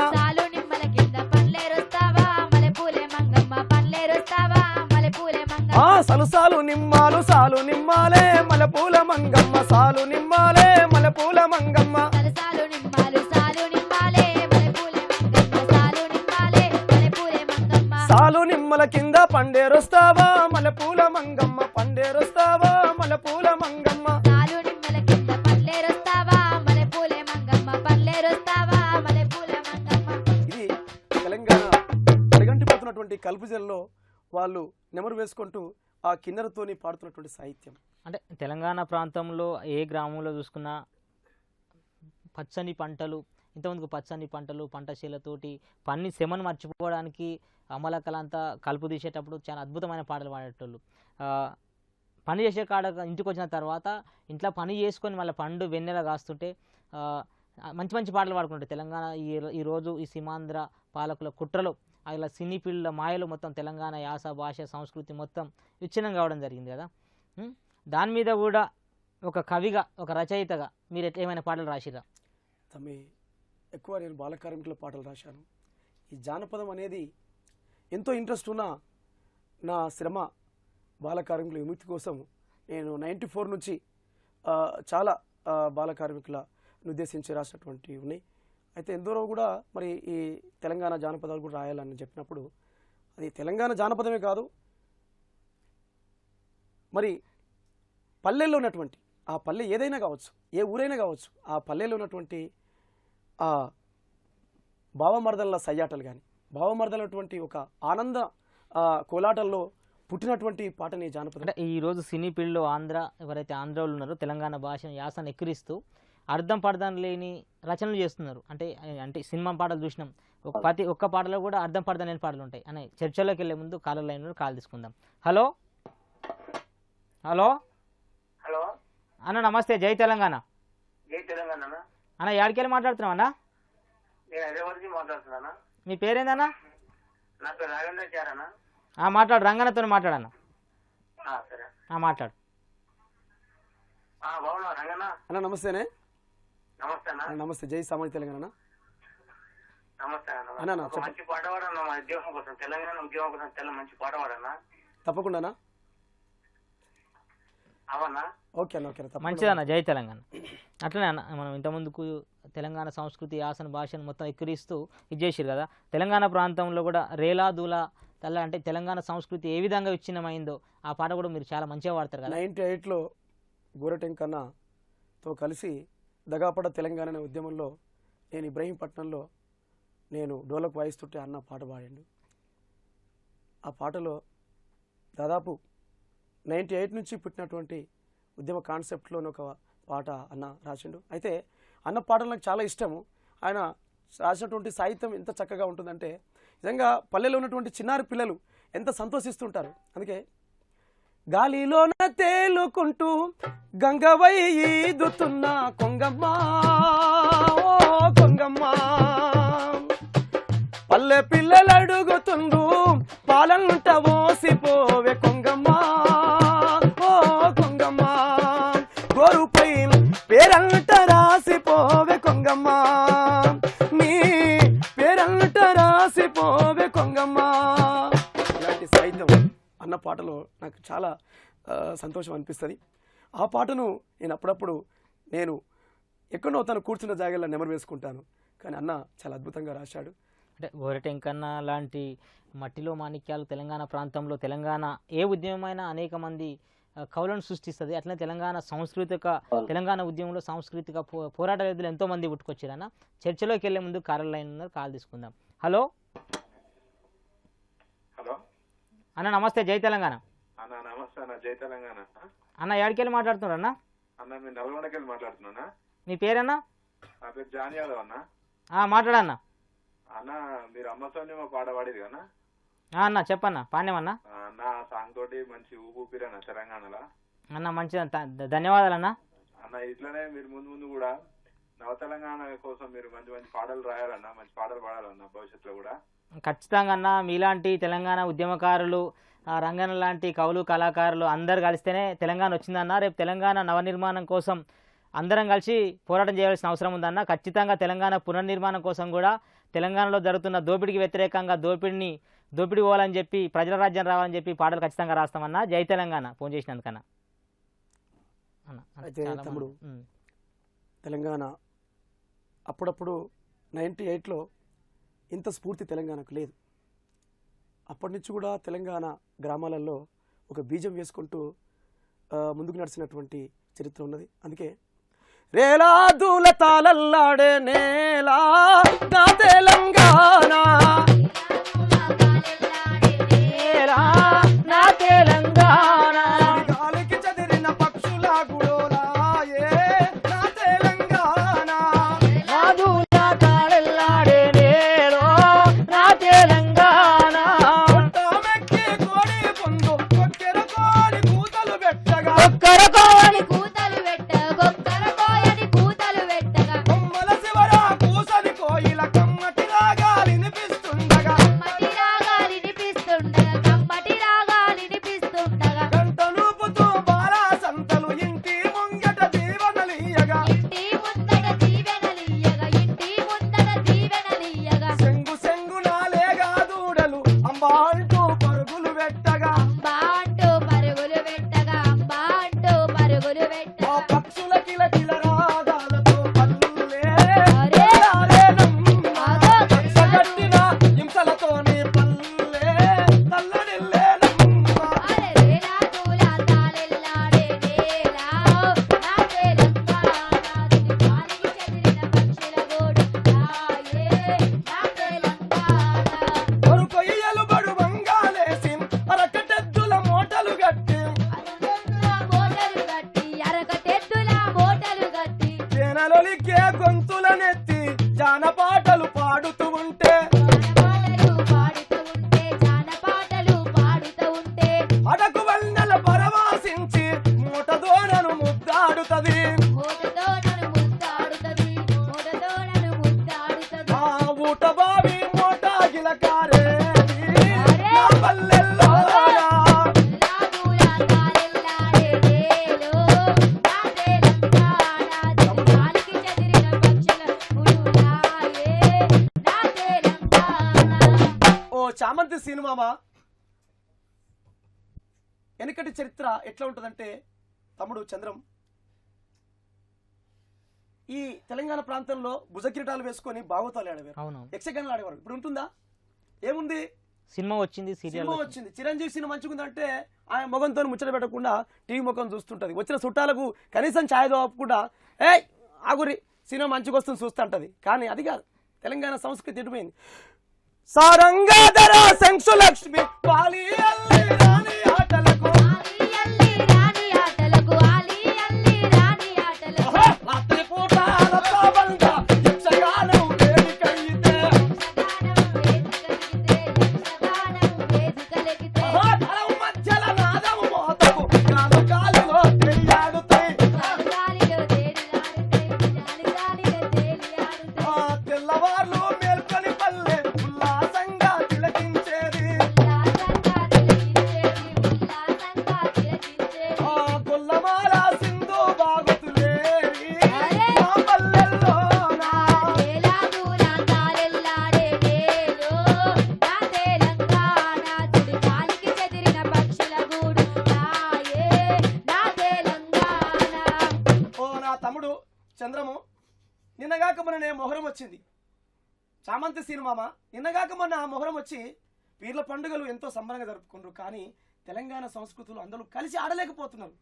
ఆ సలుసాలు నిమ్మాలు సాలు నిమ్మాలే మలపూల మంగమ్మ, సాలు నిమ్మాలే మలపూల మంగమ్మ. సాలు నిమ్మల కింద పండేరొస్తావా మలపూల మంగమ్మ, పండేరొస్తావా మలపూల మంగమ్మ. ఇది తెలంగాణ అడగంటిపోతున్నటువంటి కల్పు జిల్లాలో వాళ్ళు నెమరు వేసుకుంటూ ఆ కిన్నెరతోని పాడుతున్నటువంటి సాహిత్యం. అంటే తెలంగాణ ప్రాంతంలో ఏ గ్రామంలో చూసుకున్నా పచ్చని పంటలు, ఇంతమందికి పచ్చని పంటలు, పంటశీలతోటి పని శ్రమను మర్చిపోవడానికి అమలకలంతా కలుపు తీసేటప్పుడు చాలా అద్భుతమైన పాటలు పాడేటోళ్ళు. పని చేసే కాడ ఇంటికి వచ్చిన తర్వాత ఇంట్లో పని చేసుకొని మళ్ళీ పండు వెన్నెల కాస్తుంటే మంచి మంచి పాటలు పాడుకుంటారు. తెలంగాణ ఈరోజు ఈ సీమాంధ్ర పాలకుల కుట్రలో ఇలా సినీ ఫీల్డ్ల మాయలు మొత్తం తెలంగాణ యాస భాష సంస్కృతి మొత్తం విచ్ఛిన్నం కావడం జరిగింది కదా. దాని మీద కూడా ఒక కవిగా, ఒక రచయితగా మీరు ఏమైనా పాటలు రాసిరా? తమ్మి, ఎక్కువ నేను బాల కార్మికుల పాటలు రాశాను. ఈ జానపదం అనేది ఎంతో ఇంట్రెస్ట్ ఉన్న నా శ్రమ బాల కార్మికుల విముక్తి కోసం నేను 94 నుంచి చాలా బాల కార్మికులను ఉద్దేశించి రాసినటువంటివి ఉన్నాయి. అయితే ఎందరో కూడా మరి ఈ తెలంగాణ జానపదాలు కూడా రాయాలని చెప్పినప్పుడు అది తెలంగాణ జానపదమే కాదు, మరి పల్లెల్లో ఉన్నటువంటి ఆ పల్లె ఏదైనా కావచ్చు, ఏ ఊరైనా కావచ్చు, ఆ పల్లెలో ఉన్నటువంటి ఆ భావమర్దల సయ్యాటలు కానీ, భావమర్దలటువంటి ఒక ఆనంద కోలాటల్లో పుట్టినటువంటి పాటని జానపద. అంటే ఈరోజు సినీ ఫీల్డ్లో ఎవరైతే ఆంధ్రాలో ఉన్నారో తెలంగాణ భాషను యాసను ఎక్కిరిస్తూ అర్థం పర్థం లేని రచనలు చేస్తున్నారు. అంటే సినిమా పాటలు చూసినాం, ప్రతి ఒక్క పాటలో కూడా అర్థం పర్థం లేని పాటలు ఉంటాయి. అనే చర్చలోకి వెళ్ళే ముందు కాలర్ లైన్లో కాల్ తీసుకుందాం. హలో హలో హలో అన్న, నమస్తే. జై తెలంగాణ. జై తెలంగాణ అన్న, ఏడికెళ్ళి మాట్లాడుతున్నావు అన్న? నేను హైదరాబాద్ నుంచి మాట్లాడుతున్నానా. మీ పేరేందన్నా? నా పేరు రాఘవేంద్రాచారనా. మాట్లాడు, రంగన్నతో మాట్లాడన్న. సరే మాట్లాడు. బాగున్నా రంగన్న? అన్న నమస్తేనే. నమస్తే అన్న. నమస్తే. జై సామాజిక తెలంగాణ. నమస్తే అన్న. అన్న. మంచి పాట పాడన్నా మా ఉద్యోగం కోసం, తెలంగాణ ఉద్యోగం కోసం మంచి పాట పాడన్నా. తప్పకుండానా? అవన్నా. ఓకే అన్న. ఓకే మంచిదన్న. జై తెలంగాణ. అట్లనే అన్న, మనం ఇంతకుముందుకు తెలంగాణ సంస్కృతి యాసన భాషను మొత్తం ఎక్కిరిస్తూ ఇది చేసారు కదా. తెలంగాణ ప్రాంతంలో కూడా రేలా దూలా తల్ల అంటే తెలంగాణ సంస్కృతి ఏ విధంగా విచ్ఛిన్నమైందో ఆ పాట కూడా మీరు చాలా మంచిగా పాడతారు కదా. 98లో గోరటెంకన్నతో కలిసి దగాపడ తెలంగాణ అనే ఉద్యమంలో నేను ఇబ్రహీంపట్నంలో నేను డోలకు వాయిస్తుంటే అన్న పాట పాడాడు. ఆ పాటలో దాదాపు 98 నుంచి పుట్టినటువంటి ఉద్యమ కాన్సెప్ట్లోని ఒక పాట అన్న రాసిండు. అయితే అన్న పాటలు నాకు చాలా ఇష్టము. ఆయన రాసినటువంటి సాహిత్యం ఎంత చక్కగా ఉంటుందంటే నిజంగా పల్లెలో ఉన్నటువంటి చిన్నారి పిల్లలు ఎంత సంతోషిస్తుంటారు. అందుకే గాలిలోన తేలుకుంటూ గంగవై ఈదుతున్న కొంగమ్మ, ఓ కొంగమ్మ, పల్లె పిల్లలు అడుగుతుండు పాలంట ఓసిపోవే కొంగమ్మ, ఓ కొంగమ్మ, గోరుపై పేరంట రాసిపోవే కొంగమ్మ, నీ పేరంట రాసిపోవే కొంగమ్మ. ఇలాంటి సాహిత్యం అన్న పాటలో నాకు చాలా సంతోషం అనిపిస్తుంది. ఆ పాటను నేను అప్పుడప్పుడు ఎక్కడో తను కూర్చున్న జాగాలో నెమరు వేసుకుంటాను. కానీ అన్న చాలా అద్భుతంగా రాశాడు. అంటే గోరటెంకన్న లాంటి మట్టిలో మాణిక్యాలు తెలంగాణ ప్రాంతంలో తెలంగాణ ఏ ఉద్యమమైనా అనేక మంది కవులను సృష్టిస్తుంది. అట్లనే తెలంగాణ ఉద్యమంలో సాంస్కృతిక పోరాట వేదులు ఎంతో మంది పుట్టుకొచ్చారన్న. చర్చలోకి వెళ్ళే ముందు కాల్ లైన్ ఉన్నారు, కాల్ తీసుకుందాం. హలో హలో అన్న, నమస్తే. జై తెలంగాణ అన్న. నమస్తే అన్న. జై తెలంగాణ అన్న. ఏడికెళ్ళి మాట్లాడుతున్నారు అన్న? అన్న నేను నల్గొండకెళ్ళి మాట్లాడుతున్నా. మీ పేరన్నా? నా పేరు జాన్ యాదవ్ అన్న. మాట్లాడన్నా. అన్న మీరు అమ్మసోని మా పాట పాడేది కదా అన్న? చెప్పన్నా, పాణ్యమన్నా. నా సాంగ్ తోటి మంచి ఊపిరన్న తెలంగాణలో అన్న. మంచిది, ధన్యవాదాలు అన్న. అన్న ఇట్లనే మీరు ముందు ముందు కూడా నవ తెలంగాణ కోసం మీరు మంచి మంచి పాటలు రాయాలన్నా, మంచి పాటలు పాడాలన్నా భవిష్యత్తులో కూడా. ఖచ్చితంగా అన్న. మీలాంటి తెలంగాణ ఉద్యమకారులు, రంగన్న లాంటి కవులు కళాకారులు అందరు కలిస్తేనే తెలంగాణ వచ్చిందన్న. రేపు తెలంగాణ నవనిర్మాణం కోసం అందరం కలిసి పోరాటం చేయాల్సిన అవసరం ఉందన్న. ఖచ్చితంగా తెలంగాణ పునర్నిర్మాణం కోసం కూడా తెలంగాణలో జరుగుతున్న దోపిడీకి వ్యతిరేకంగా దోపిడీ పోవాలని చెప్పి, ప్రజల రాజ్యం రావాలని చెప్పి పాటలు ఖచ్చితంగా రాస్తామన్నా. జై తెలంగాణ. ఫోన్ చేసినందుకన్నా. అయితే తమ్ముడు, తెలంగాణ అప్పుడప్పుడు 98లో ఇంత స్ఫూర్తి తెలంగాణకు లేదు. అప్పటి నుంచి కూడా తెలంగాణ గ్రామాలలో ఒక బీజం వేసుకుంటూ ముందుకు నడిచినటువంటి చరిత్ర ఉన్నది. అందుకే రేలా దూల తాళల్లాడే నేలా నా తెలంగాణ, నా తెలంగాణ, గాలికి చెదిరిన పక్షుల గుడోలాయే నా తెలంగాణ, నాదుల తాళల్లాడే నేలో నా తెలంగాణ, కొట్టమెక్కి కోడి పొందు కొక్కెర కోడి కూతలు పెట్టగా, ఒక్కర కోడి కూతలు పెట్టగా, ఒక్కర కోయని కూతలు పెట్టగా, కొమ్మల శివరా కూసని కోయిల కమ్మటి రాగాలు వినిపిస్తుంది. గొంతులనెత్తి జానపాటలు పాడుతూ ఉంటే జానపాటలు పాడుతూ ఉంటే అడకు వెన్నెల పరవాసించి మూటదోనను ముద్దాడుతది ఆ ఊట బావి మూట గిలకారేది నా పల్లెల్లోనా. ఓ చామంతి సినిమామ వెనకటి చరిత్ర ఎట్లా ఉంటుందంటే తమ్ముడు చంద్రం, ఈ తెలంగాణ ప్రాంతంలో భుజకిరీటాలు వేసుకొని భాగవతాలు ఆడేవారు, అవును యక్షగానాలు ఆడేవారు. ఇప్పుడు ఉంటుందా? ఏముంది? సినిమా వచ్చింది, సీరియల్ సినిమా వచ్చింది. చిరంజీవి సినిమా మంచిగుందంటే ఆయన మొగంతో ముచ్చట పెట్టకుండా టీవీ ముఖం చూస్తుంటది. వచ్చిన చుట్టాలకు కనీసం ఛాయ్ దోపకుండా ఏయ్ ఆగురి సినిమా మంచిగా వస్తుంది చూస్తుంటది. కానీ అది కాదు, తెలంగాణ సంస్కృతి ఎటుపోయింది. సారంగాధర శంక్షులక్ష్మి పాలి అల్లి రాణి ఆటలకు రాత్రి పూట రసబంధ యక్షగానం వేదికైతే ధరం మధ్యల నాదము మోతకు గాలిలో తెలియాడుతాయి. తెల్లవార్లు మేల్కొని పల్లె ఉల్లాసంగా తిలకించేది. గొల్లమాల సింధు బాగుతులేరి నా పల్లెల్లోనా. ఓ నా తమ్ముడు చంద్రము, నిన్నగాక మొన్న మొహరం వచ్చింది. చామంతి సినిమామ నిన్నగాక మొన్న మొహరం వచ్చి పీర్ల పండుగలు ఎంతో సంబరంగా జరుపుకుంటారు. కానీ తెలంగాణ సంస్కృతులు అందరూ కలిసి ఆడలేకపోతున్నారు.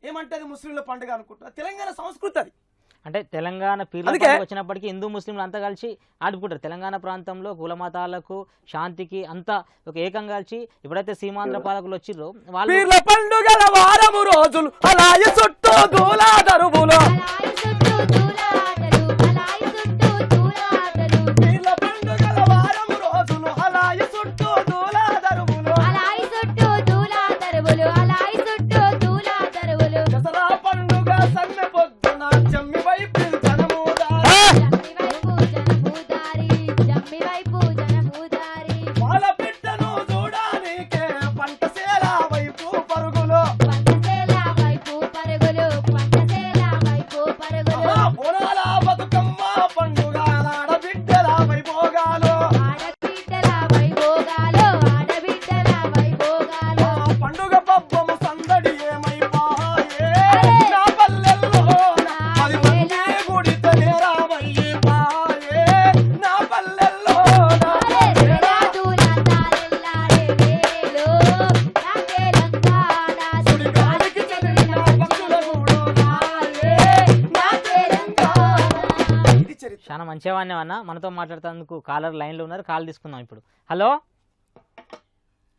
ఏమంటే అది ముస్లింల పండుగ అనుకుంటారు. తెలంగాణ సంస్కృతి అది. అంటే తెలంగాణ పీర్ల అందుకే- పండుగ వచ్చినప్పటికీ హిందూ ముస్లింలు అంతా కలిసి ఆడుకుంటారు. తెలంగాణ ప్రాంతంలో కుల మతాలకు శాంతికి అంతా ఒక ఏకంగా కలిసి ఎప్పుడైతే సీమాంధ్ర పాలకులు వచ్చిర్రో వాళ్ళు పీర్ల పండుగల వారము రోజులు అలాయ చుట్టూ దూలా దరువులు. పీర్ల పండుగల వారము రోజులు అలాయ చుట్టూ దూలా దరువులు. దసరా పండుగ సమ్మె పొద్దున జమ్మి వైపు జనముదారి. వాళ్ళ బిడ్డను చూడానికే పంటసేల వైపు పరుగులు. బోనాల బతుకమ్మ పండుగ ఆడబిడ్డల వైభోగాలు. పండుగ పబ్బము సందడి ఏమైపాయే నా పల్లెల్లోన. 10 మంది గుడితనే రామయ్యపాయే నా పల్లెల్లోన. సుడిగాలికి చెదిరిన పక్షుల గూడు నాయే నా తెలంగాణ. ఇది చరిత్ర. చాలా మంచిగా అన్న మనతో మాట్లాడుతున్నందుకు కాలర్ లైన్లో ఉన్నారు. కాల్ తీసుకుందాం ఇప్పుడు. హలో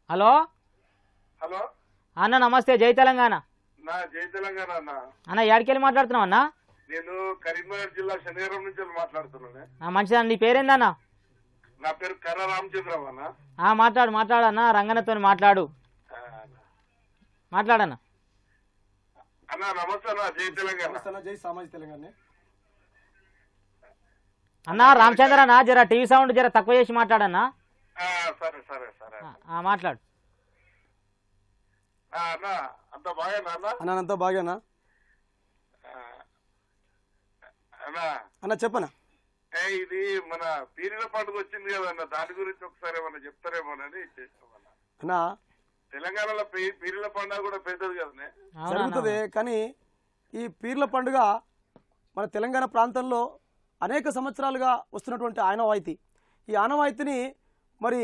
హలో హలో అన్న నమస్తే, జై తెలంగాణ నా జై తెలంగాణ అన్న. అన్న. ఏడికెళ్ళి మాట్లాడుతున్నావు అన్న? నేను కరీంనగర్ జిల్లా శనివారం నుంచి మాట్లాడుతున్నాను. మంచిదన్న. నీ పేరేందన్న? నా పేరు కర్ర రామచంద్రరావు అన్న. మాట్లాడన్న. రంగన్నతో మాట్లాడన్న. అన్న నమస్తే అన్న, జై తెలంగాణ. నమస్తే, జై సామాజిక తెలంగాణ. అన్న రామచంద్రన్న, జర టీవీ సౌండ్ జర తక్కువ చేసి మాట్లాడన్నా. సరే సరే సరే మాట్లాడు అన్న. అంత బాగా అన్న. అన్నంతా బాగానా అన్న అన్న? చెప్పనా. ఇది మన పీరీల పండుగ వచ్చింది కదన్న, దాని గురించి ఒకసారి ఏమన్నా చెప్తారేమోనని చేస్తామన్న. అన్నా తెలంగాణలో పీరీల పండుగ కూడా పెద్దది కదనే. జరుగుతుంది. కానీ ఈ పీర్ల పండుగ మన తెలంగాణ ప్రాంతంలో అనేక సంవత్సరాలుగా వస్తున్నటువంటి ఆనవాయితీ. ఈ ఆనవాయితీని మరి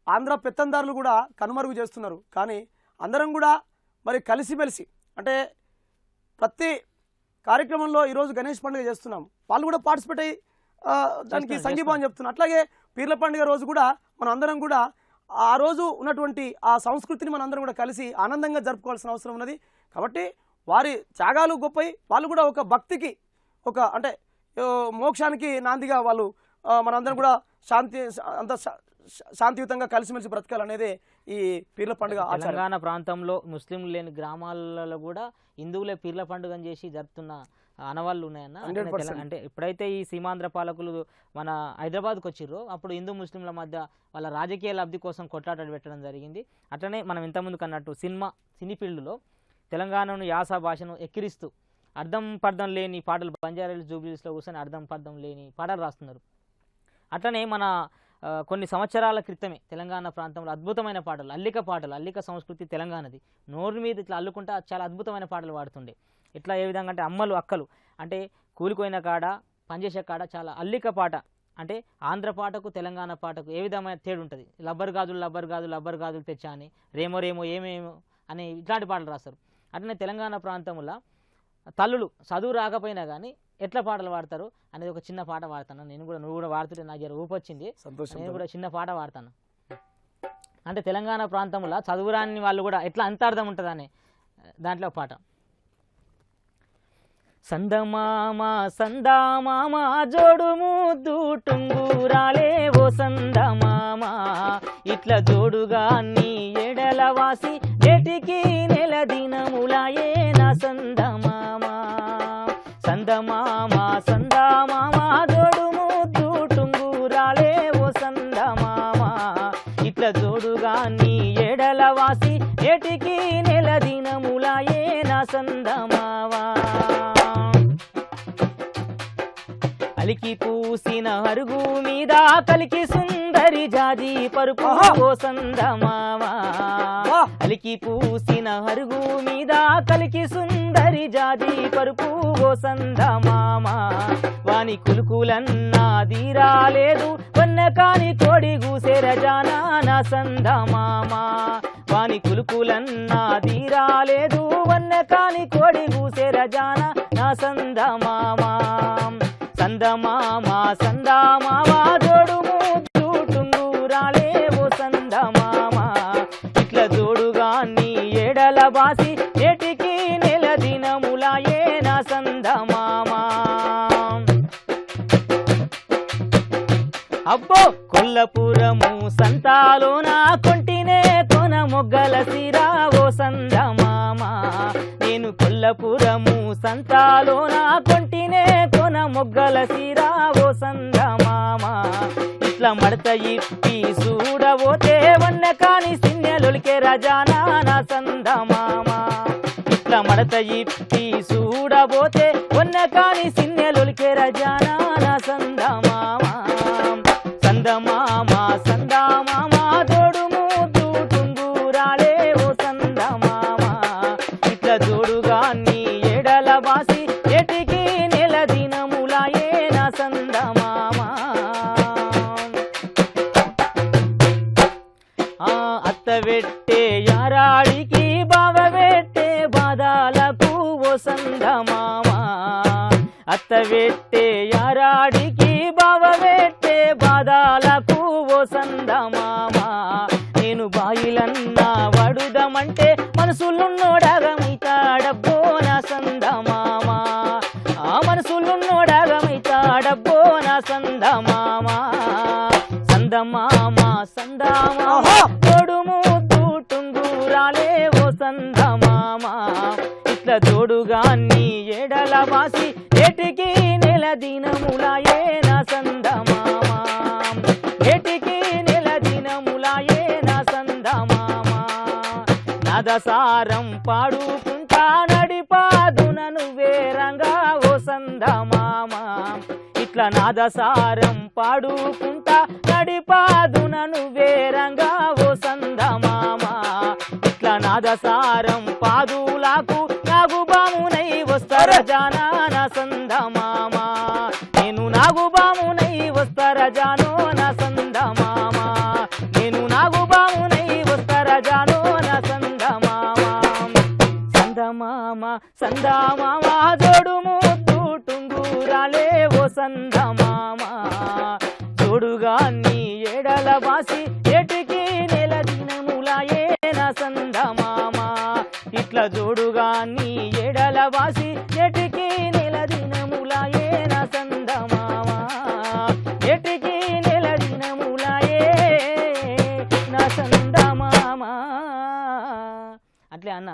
ఆంధ్ర పెత్తందారులు కూడా కనుమరుగు చేస్తున్నారు. కానీ అందరం కూడా మరి కలిసిమెలిసి అంటే ప్రతి కార్యక్రమంలో ఈరోజు గణేష్ పండుగ చేస్తున్నాం, వాళ్ళు కూడా పార్టిసిపేట్ అయ్యి దానికి సంఘీభావం చెప్తున్నారు. అట్లాగే పీర్ల పండుగ రోజు కూడా మనం అందరం కూడా ఆ రోజు ఉన్నటువంటి ఆ సంస్కృతిని మనం అందరం కూడా కలిసి ఆనందంగా జరుపుకోవాల్సిన అవసరం ఉన్నది. కాబట్టి వారి త్యాగాలు గొప్పవి. వాళ్ళు కూడా ఒక భక్తికి ఒక అంటే మోక్షానికి నాందిగా వాళ్ళు మనందరం కూడా శాంతియుతంగా కలిసిమెలిసి బ్రతకాలనేదే ఈ పీర్ల పండుగ ఆచారం. తెలంగాణ ప్రాంతంలో ముస్లింలు లేని గ్రామాలలో కూడా హిందువులే పీర్ల పండుగని చేసి జరుపుతున్న ఆనవాళ్ళు ఉన్నాయన్న. అంటే ఎప్పుడైతే ఈ సీమాంధ్ర పాలకులు మన హైదరాబాద్కి వచ్చిర్రో అప్పుడు హిందూ ముస్లింల మధ్య వాళ్ళ రాజకీయ లబ్ధి కోసం కొట్లాట పెట్టడం జరిగింది. అట్లనే మనం ఇంతకుముందుకు అన్నట్టు సినీ ఫీల్డ్లో తెలంగాణను యాస భాషను ఎక్కిరిస్తూ అర్థం పర్థం లేని పాటలు బంజారాహిల్స్ జూబ్లీస్లో కూర్చొని అర్థం పర్థం లేని పాటలు రాస్తున్నారు. అట్లనే మన కొన్ని సంవత్సరాల క్రితమే తెలంగాణ ప్రాంతంలో అద్భుతమైన పాటలు, అల్లిక సంస్కృతి తెలంగాణది. నోరు మీద ఇట్లా అల్లుకుంటా చాలా అద్భుతమైన పాటలు పాడుతుండే. ఇట్లా ఏ విధంగా అంటే అమ్మలు అక్కలు అంటే కూలిపోయిన కాడ పనిచేసే కాడ చాలా అల్లిక పాట అంటే ఆంధ్ర పాటకు తెలంగాణ పాటకు ఏ విధమైన తేడు ఉంటుంది. లబ్బర్ గాజులు తెచ్చా అని రేమో ఏమేమో అని ఇట్లాంటి పాటలు రాస్తారు. అట్లనే తెలంగాణ ప్రాంతంలో తల్లులు చదువు రాకపోయినా కానీ ఎట్లా పాటలు పాడతారు అనేది ఒక చిన్న పాట పాడతాను. నువ్వు కూడా పాడుతుంటే నాకు ఊపొచ్చింది. నేను కూడా చిన్న పాట పాడతాను. అంటే తెలంగాణ ప్రాంతంలో చదువురాని వాళ్ళు కూడా ఎట్లా అంత అర్థం ఉంటుందని దాంట్లో పాట. సందమామ జోడు ముద్దు టుంగురాలే ఓ సందమామ ఇట్లా జోడుగా నీ ఎడల వాసి నేటికి నెల దినములాయే నా సందమామ జోడు ముద్దు టుంగురాలే ఓ సందమామ ఇట్లా జోడుగా నీ ఎడల వాసి నేటికి నెల దినములాయే నా సందమామ అలికి పూసిన హరుగు మీద కలికి సుందరి జాజి పరుపు ఓ సందమామ అలికి పూసిన హరుగు మీద కలికి సుందరి జాజి పరుపు ఓ సందమామ వాని కులుకులన్నా దీరాలేదు వన్న కాని కోడి గూసే రజానా నా సందమామ వాని కులుకులన్నా దీరాలేదు వన్న కాని కోడి గూసే రజానా నా సందమామ సందమామ జోడు ముద్దు టుంగురాలే ఓ సందమామ ఇట్లా జోడుగా నీ ఎడల బాసి నేటికి నెల దినములాయే నా సందమామ అబ్బో కొల్లపురము సంతాలోన కొంటినే కొన మొగ్గల సిరా ఓ సందమామ నేను కొల్లపురము సంతాలోన కొంటినే కొన మొగ్గల సిరా ఓ సందమామ ఇట్లా మడత ఇప్పి చూడబోతే వన్న కాని సిన్నెలొలికే రజానా నా సందమామ ఇట్లా మడత ఇప్పి చూడబోతే వన్న కాని సిన్నెలొలికే రజానా నా సందమామ సందమామ జోడు ముద్దు టుంగురాలే ఓ సందమామ ఇట్లా జోడుగా నీ ఎడల బాసి ఎటికి నెల దినములాయే నా సందమామ అత్త పెట్టే యారాడికి బావ పెట్టే బాధాలకు ఓ సందమామ అత్త పెట్టే యారాడికి బావ పెట్టే బాధాలకు ఓ సందమామ నేను బాయిలన్నా వడుదమంటే మనసులున్నోడగమైతాడబ్బో నా సందమామ మనసులున్నోడగమైతాడబ్బో నా సందమామ సందమామ తోడు ముద్దు టుంగురాలే ఓ సందమామ ఇట్లా తోడుగా నీ ఎడల వాసి ఏటికి నెల దినములాయే నా సందమామ ఏటికి నెల దినములాయే నా సందమామ నాదసారం పాడుకుంటా నడిపాదునను వేరంగా ఓ సందమామ ఇట్లా నాదసారం పాడుకుంటా నడిపాదునను వేరంగా ఓ సందమామ ఇట్లా నాదసారం పాదులకు నాగుబామునై వస్తార జానా నా సందమామ నేను నాగుబామునై వస్తార జానో నా సందమామ నేను నాగుబామునై వస్తార జానో నా సందమామ సందమామ జోడు ముద్దు టుంగురాలే ఓ సందమామ జోడుగా నీ ఎడల బాసి ఏటికి నెల దినములాయే నా సందమామ ఇట్లా జోడుగా నీ ఎడల బాసి ఏటికి నెల దినముల దినములాయే నా సందమామ ఎటికి నెల దినములాయే నా సందమామ. అట్లే అన్న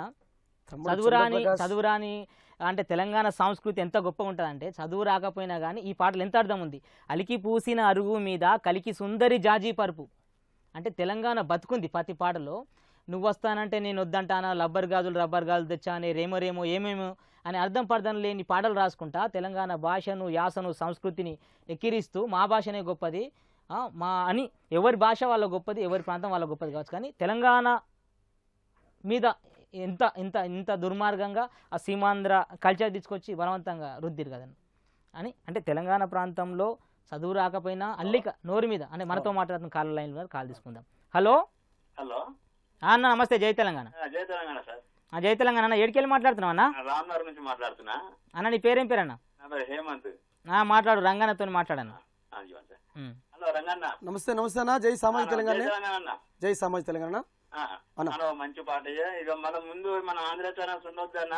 తమ్ముడు చదువురాని చంద్రప్రకాష్ చదువురాని అంటే తెలంగాణ సంస్కృతి ఎంత గొప్పగా ఉంటుందంటే చదువు రాకపోయినా కానీ ఈ పాటలు ఎంత అర్థం ఉంది. అలికి పూసిన అరుగు మీద కలికి సుందరి జాజీ పరుపు అంటే తెలంగాణ బతుకుంది ప్రతి పాటలో. నువ్వు వస్తానంటే నేను వద్దంటానా, రబ్బర్ గాజులు తెచ్చా అని రేమో రేమో ఏమేమో అని అర్థం పర్థం లేని పాటలు రాసుకుంటా తెలంగాణ భాషను యాసను సంస్కృతిని ఎక్కిరిస్తూ మా భాషనే గొప్పది మా అని ఎవరి భాష వాళ్ళ గొప్పది, ఎవరి ప్రాంతం వాళ్ళ గొప్పది కావచ్చు. కానీ తెలంగాణ మీద ఇంత ఇంత ఇంత దుర్మార్గంగా ఆ సీమాంధ్ర కల్చర్ తీసుకొచ్చి బలవంతంగా రుద్దిరు కదండి అని. అంటే తెలంగాణ ప్రాంతంలో చదువు రాకపోయినా అల్లిక నోరు మీద అంటే మనతో మాట్లాడుతున్న కాల్ లైన్లో కాల్ తీసుకుందాం. హలో హలో అన్న నమస్తే, జై తెలంగాణ. జై తెలంగాణ సార్. జై తెలంగాణ అన్న, ఏడికెళ్ళి మాట్లాడుతున్నావు అన్న? రామ్నగర్ నుంచి మాట్లాడుతున్నా అన్న నీ పేరేం పేరన్న? నా పేరు హేమంత్. మాట్లాడు, రంగన్నతో మాట్లాడన్న. హలో రంగన్న. నమస్తే నమస్తే అన్న. జై సామాజిక తెలంగాణ. తెలంగాణ జై సామాజిక తెలంగాణ మనం మంచి పాట ఇక మన ముందు మన ఆంధ్ర ఛానల్స్ ఉండొద్దన్న,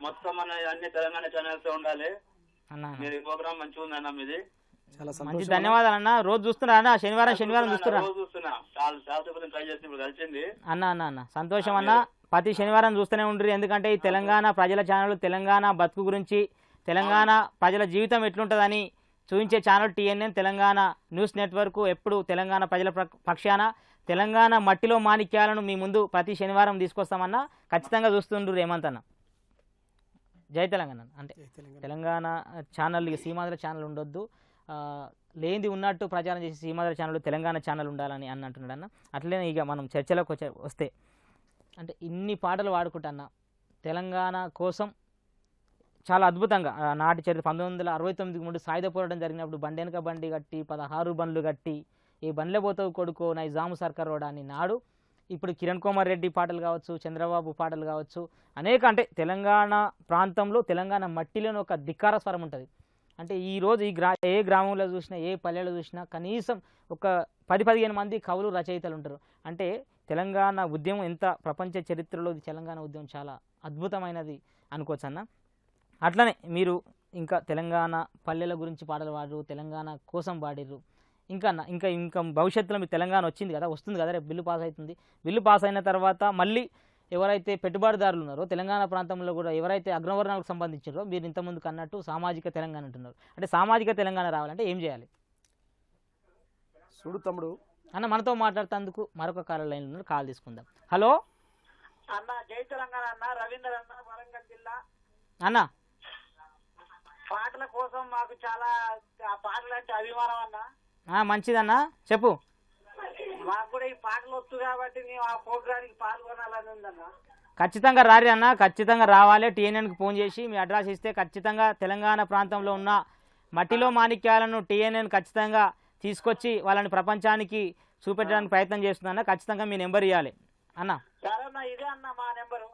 మొత్తం మన అన్ని తెలంగాణ ఛానల్స్ ఉండాలి. అన్న మీది ప్రోగ్రామ్ మంచిగా ఉందన్న మీది. చాలా మంచి సంతోషం. ధన్యవాదాలు అన్న. రోజు చూస్తున్నా అన్న, శనివారం చూస్తున్నా రోజు చూస్తున్నా. చాలా ట్రై చేసి ఇప్పుడు కలిసింది అన్న. అన్న అన్న సంతోషం అన్న, ప్రతి శనివారం చూస్తూనే ఉండ్రి. ఎందుకంటే ఈ తెలంగాణ ప్రజల ఛానల్ తెలంగాణ బతుకు గురించి, తెలంగాణ ప్రజల జీవితం ఎట్లుంటుందని చూపించే channel TNN Telangana news network. ఎప్పుడు తెలంగాణ ప్రజల పక్షాన తెలంగాణ మట్టిలో మాణిక్యాలను మీ ముందు ప్రతి శనివారం తీసుకొస్తామన్నా. ఖచ్చితంగా చూస్తుండ్రు రేమంత్ అన్న. జై తెలంగాణ. అంటే తెలంగాణ ఛానల్ ఇక సీమాంధ్ర ఛానల్ ఉండొద్దు, లేనిది ఉన్నట్టు ప్రచారం చేసి సీమాంధ్ర ఛానల్ తెలంగాణ ఛానల్ ఉండాలని అని అంటున్నాడు అన్న. అట్లనే ఇక మనం చర్చలోకి వస్తే అంటే ఇన్ని పాటలు వాడుకుంటా అన్న తెలంగాణ కోసం చాలా అద్భుతంగా నాటి చరిత్ర 1969 ముందు సాయుధ పోరాటం జరిగినప్పుడు బండెనక బండి కట్టి 16 బండ్లు కట్టి ఈ బండ్లే పోతావు కొడుకో నైజాము సర్కార్ రోడ్ అని నాడు. ఇప్పుడు కిరణ్ కుమార్ రెడ్డి పాటలు కావచ్చు, చంద్రబాబు పాటలు కావచ్చు, అనేక అంటే తెలంగాణ ప్రాంతంలో తెలంగాణ మట్టిలోని ఒక ధిక్కార స్వరం ఉంటుంది. అంటే ఈరోజు ఏ గ్రామంలో చూసినా ఏ పల్లెలో చూసినా కనీసం ఒక 10-15 మంది కవులు రచయితలు ఉంటారు. అంటే తెలంగాణ ఉద్యమం ఎంత ప్రపంచ చరిత్రలో తెలంగాణ ఉద్యమం చాలా అద్భుతమైనది అనుకోవచ్చు అన్న. అట్లనే మీరు ఇంకా తెలంగాణ పల్లెల గురించి పాటలు పాడరు, తెలంగాణ కోసం పాడిర్రు. ఇంకా భవిష్యత్తులో మీకు తెలంగాణ వచ్చింది కదా, వస్తుంది కదా, రేపు బిల్లు పాస్ అవుతుంది. బిల్లు పాస్ అయిన తర్వాత మళ్ళీ ఎవరైతే పెట్టుబడిదారులు ఉన్నారో తెలంగాణ ప్రాంతంలో కూడా ఎవరైతే అగ్రవర్ణాలకు సంబంధించారో మీరు ఇంతకుముందుకు అన్నట్టు సామాజిక తెలంగాణ అంటున్నారు. అంటే సామాజిక తెలంగాణ రావాలంటే ఏం చేయాలి? చూడు తమ్ముడు అన్న మనతో మాట్లాడుతందుకు మరొక కాల లైన్ ఉన్నారు, కాల్ తీసుకుందాం. హలో అన్న. జై తెలంగాణ అన్న. రవీంద్ర అన్న, వరంగల్ జిల్లా అన్న. పాటల కోసం మాకు చాలా పాటలు అంటే అభిమానం అన్న. మంచిదన్న, చెప్పు. మాకు కూడా ఈ పాటలు వచ్చు కాబట్టి మేము ఆ ప్రోగ్రానికి పాల్గొనాలని ఉందన్న. ఖచ్చితంగా రారి అన్న, ఖచ్చితంగా రావాలి. TNNకి ఫోన్ చేసి మీ అడ్రస్ ఇస్తే ఖచ్చితంగా తెలంగాణ ప్రాంతంలో ఉన్న మట్టిలో మాణిక్యాలను TNN ఖచ్చితంగా తీసుకొచ్చి వాళ్ళని ప్రపంచానికి చూపెట్టడానికి ప్రయత్నం చేస్తుందన్న. ఖచ్చితంగా మీ నెంబర్ ఇవ్వాలి అన్న. సరేనా, ఇదే అన్న మా నెంబరు.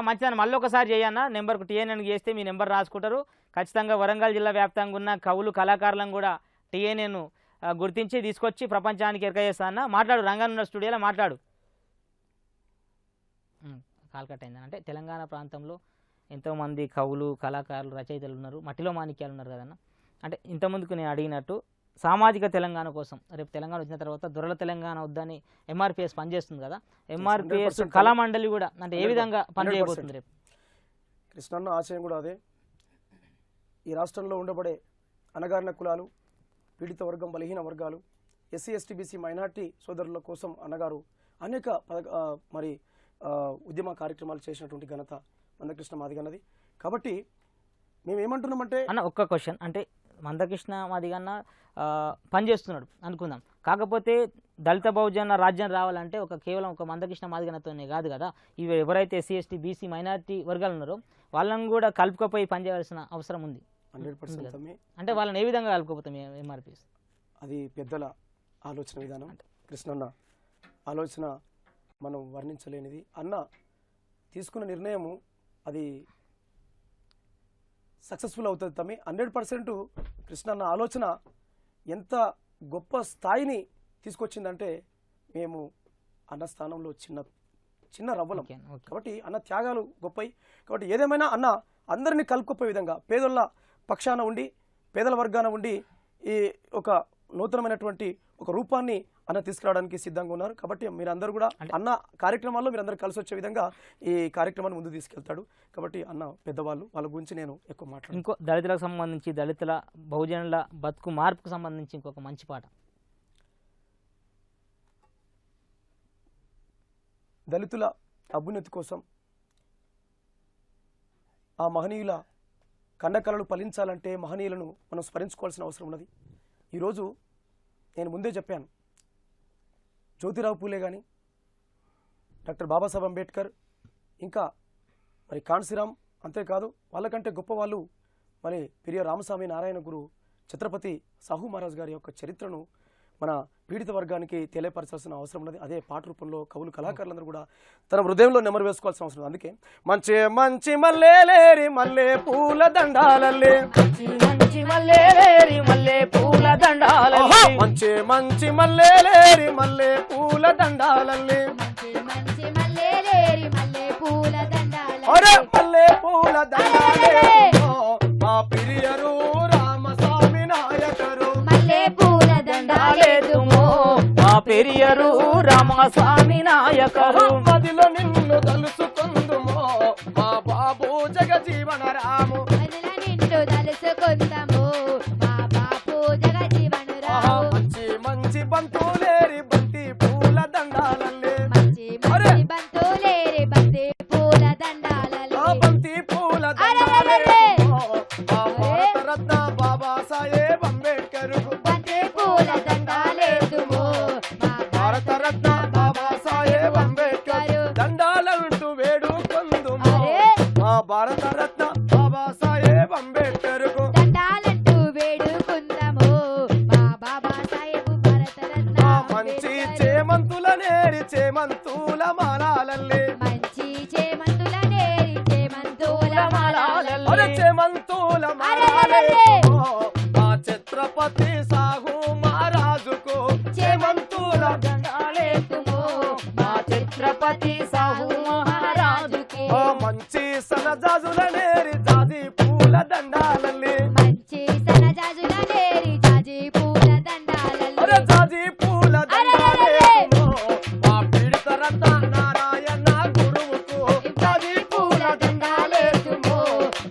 మంచిదన్న, మళ్ళీ ఒకసారి చేయన్న. నెంబర్కు TNNకి చేస్తే మీ నెంబర్ రాసుకుంటారు. ఖచ్చితంగా వరంగల్ జిల్లా వ్యాప్తంగా ఉన్న కవులు కళాకారులను కూడా TNN గుర్తించి తీసుకొచ్చి ప్రపంచానికి ఎరక చేస్తా అన్న. మాట్లాడు, రంగన్న స్టూడియోలో మాట్లాడు. కాల్ కట్ అయిందని. అంటే తెలంగాణ ప్రాంతంలో ఎంతోమంది కవులు కళాకారులు రచయితలు ఉన్నారు, మట్టిలో మాణిక్యాలు ఉన్నారు కదన్న. అంటే ఇంతకుముందుకు నేను అడిగినట్టు సామాజిక తెలంగాణ కోసం రేపు తెలంగాణ వచ్చిన తర్వాత దొరల తెలంగాణ వద్దని MRPS పనిచేస్తుంది కదా, MRPS కళామండలి కూడా అంటే ఏ విధంగా పనిచేయబోతుంది రేపు? కృష్ణన్న ఆశయం కూడా అదే. ఈ రాష్ట్రంలో ఉండబడే అణగారిన కులాలు, పీడిత వర్గం, బలహీన వర్గాలు, SC ST BC మైనార్టీ సోదరుల కోసం అన్నగారు అనేక ఉద్యమ కార్యక్రమాలు చేసినటువంటి ఘనత మందకృష్ణ మాదిగన్నది. కాబట్టి మేము ఏమంటున్నామంటే అన్న ఒక్క క్వశ్చన్, అంటే మందకృష్ణ మాదిగన్న పనిచేస్తున్నాడు అనుకుందాం, కాకపోతే దళిత బహుజన రాజ్యం రావాలంటే కేవలం ఒక మందకృష్ణ మాదిగన్నతోనే కాదు కదా, ఇవి ఎవరైతే SC ST BC మైనార్టీ వర్గాలు ఉన్నారో వాళ్ళని కూడా కలుపుకపోయి పనిచేయాల్సిన అవసరం ఉంది. 100% అంటే వాళ్ళని ఏ విధంగా కలుపుకోపోతాం MRPS? అది పెద్దల ఆలోచన విధానం. కృష్ణన్న ఆలోచన మనం వర్ణించలేనిది. అన్న తీసుకున్న నిర్ణయము అది సక్సెస్ఫుల్ అవుతుంది తమ్మి. 100% కృష్ణన్న ఆలోచన ఎంత గొప్ప స్థాయిని తీసుకొచ్చిందంటే మేము అన్న స్థానంలో చిన్న రవ్వలం. కాబట్టి అన్న త్యాగాలు గొప్పవి. కాబట్టి ఏదేమైనా అన్న అందరినీ కలుపుకొప్పే విధంగా పేదోళ్ళ పక్షాన ఉండి పేదల వర్గాన ఉండి ఈ ఒక నూతనమైనటువంటి ఒక రూపాన్ని అన్న తీసుకురావడానికి సిద్ధంగా ఉన్నారు. కాబట్టి మీరందరూ కూడా అన్న కార్యక్రమాల్లో మీరందరూ కలిసి వచ్చే విధంగా ఈ కార్యక్రమాన్ని ముందు తీసుకెళ్తాడు. కాబట్టి అన్న పెద్దవాళ్ళు వాళ్ళ గురించి నేను ఎక్కువ మాట్లాడు. ఇంకో దళితులకు సంబంధించి దళితుల బహుజనుల బతుకు మార్పుకు సంబంధించి ఇంకొక మంచి పాట. దళితుల అభ్యున్నతి కోసం ఆ మహనీయుల కన్నకళలు ఫలించాలంటే మహనీయులను మనం స్మరించుకోవాల్సిన అవసరం ఉన్నది. ఈరోజు నేను ముందే చెప్పాను, జ్యోతిరావు పూలే కానీ డాక్టర్ బాబాసాహెబ్ అంబేద్కర్ ఇంకా మరి కాన్సీరామ్, అంతేకాదు వాళ్ళకంటే గొప్ప వాళ్ళు మరి పెరియ రామస్వామి నారాయణ గురు ఛత్రపతి సాహు మహారాజ్ గారి యొక్క చరిత్రను మన పీడిత వర్గానికి తెలియపరచాల్సిన అవసరం ఉన్నది. అదే పాట రూపంలో కవులు కళాకారులందరూ కూడా తన హృదయంలో నెమరు వేసుకోవాల్సిన అవసరం ఉంది. అందుకే మంచి మంచి మల్లేలేరి మల్లె పూల దండాలల్లే, మంచి మల్లేలేరి మల్లె పూల దండాలల్లే, మంచి మంచి మల్లేలేరి మల్లె పూల దండాలల్లే, మంచి మల్లెలేరి మల్లె పూల దండాలల్లే, అరే మల్లె పూల దండాలే మా పిరియరు రామస్వామి నాయకరు, మల్లె పూల దండాలేదుమో మా పెరియరు రామస్వామి నాయకరు, మదిలో నిన్ను తలుసుకుందుమో మా బాబు జగజీవన రాము, మదిల నిన్ను తలుసుకుందాము మా బాపు జగజీవనరావు, మంచి మంచి బంతులేరి బంతి పూల దండాలల్లే, మంచి మంచి బంతులేరి బంతి పూల దండాలల్లే, బంతి పూల దండాలే మా భారత రత్న బాబా సాహెబ్ అంబేద్కర్, బంతి పూల దండాలేదుమో మా భారత రత్న బాబా సాహెబ్ అంబేద్కర్ దండాలంటూ వేడుకొందుమో మా భారత రత్న బాబా సాహెబ్ అంబేద్కర్, దండాలంటూ వేడుకుందాము మా బాబా సాహెబ్ భారతరత్న మంచి చేమంతుల నేరి చేమంతుల మాలాలల్లే, మంచి చేమంతుల నేరి చేమంతుల మాలాలల్లే, అరే చేమంతుల మాలాలే మా ఛత్రపతి సాహు మహారాజుకు చేమంతుల దండాలేదుమో మా ఛత్రపతి సాహు మహారాజుకి, మంచి సనజాజుల నేరి జాజి పూల దండాలల్లే, మంచి సనజాజుల నేరి జాజి పూల దండాలల్లే, అరే జాజి పూల దండాలే మా పీడిత రత్న నారాయణ గురువుకు జాజి పూల దండాలేదుమో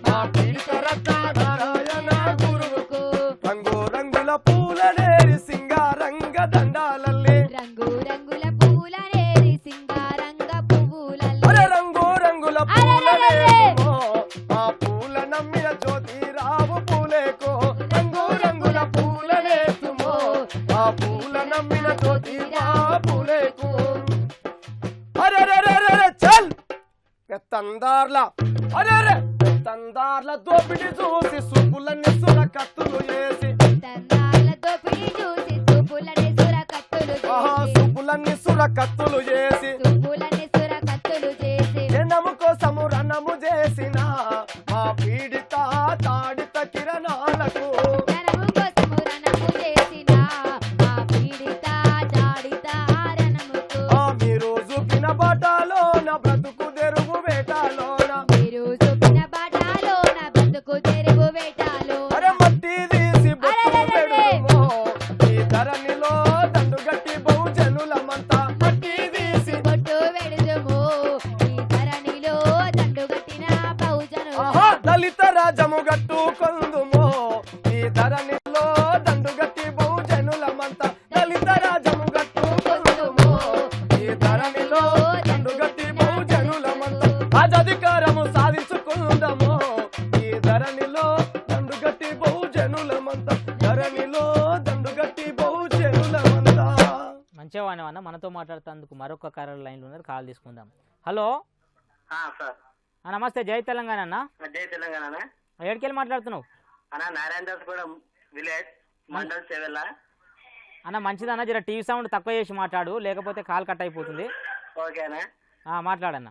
మా పీడిత రత్న నారాయణ గురువుకు, రంగు రంగుల పూల నేరి సింగారంగ దండాలల్లే, రంగు రంగుల పూల నేరి సింగారంగ పువ్వులల్లే, అరే రంగు రంగుల పూల నేరేమో ఆ పూల నమ్మిన జ్యోతిరావు పూలేకో, రంగు రంగుల పూల నేతుమో ఆ పూల నమ్మిన జ్యోతిరావు పూలేకో, అరే రే రే రే రే చల్ తందార్ల అరే రే తందార్ల దోపిడి చూసి సుబ్బులన్నీ సుర కత్తులు చేసి, తందాల దోపిడి చూసి తుపులని సుర కత్తులు చేసి, సుబ్బులన్నీ సుర కత్తులు చేసి తుపులని సుర కత్తులు చేసి, జనము కోసము రణము చేసిన మా పీడిత తాడిత కిరణాలకు, జనము కోసము రణము చేసిన మా పీడిత జాడిత రణముకు, మీరు చూపిన బాటలోన బ్రతుకు తెరుగు వేటాలోన, మీరు చూపిన బాటలోన బతుకు తెరుగు వేటాలో, అరే మట్టి తీసి బొట్టు పెడుమో ఈ ధరణిలో దండుగట్టి బహుజనులమంతా, మట్టి తీసి బొట్టు వెడుదుము ఈ ధరణిలో దండుగట్టిన బహుజనులు, దళిత రాజము గట్టుకొందుమో ఈ ధరణిలో దండుగట్టి బహుజనులమంతా, దళిత రాజము గట్టుకొందుమో ఈ ధరణిలో దండుగట్టి బహుజనులమంతా, రాజాధికారము సాధించుకుందామో ఈ ధరణిలో దండుగట్టి బహుజనులమంతా, ధరణిలో దండుగట్టి బహుజనులమంతా. మంచిగా వాడినవన్న. మనతో మాట్లాడుతందుకు మరొక కారర్ లైన్లో ఉన్నారు, కాల్ తీసుకుందాం. హలో సార్ నమస్తే, జై తెలంగాణ అన్న. జై తెలంగాణ ఎక్కడికెళ్ళి మాట్లాడుతున్నావు అన్న? నారాయణ దాస్ కూడా విలేజ్ మండల్ చెవెల్ల. అన్న మంచిదన్న, జర టీవీ సౌండ్ తక్కువ చేసి మాట్లాడు, లేకపోతే కాల్ కట్ అయిపోతుంది. ఓకేనా మాట్లాడన్న.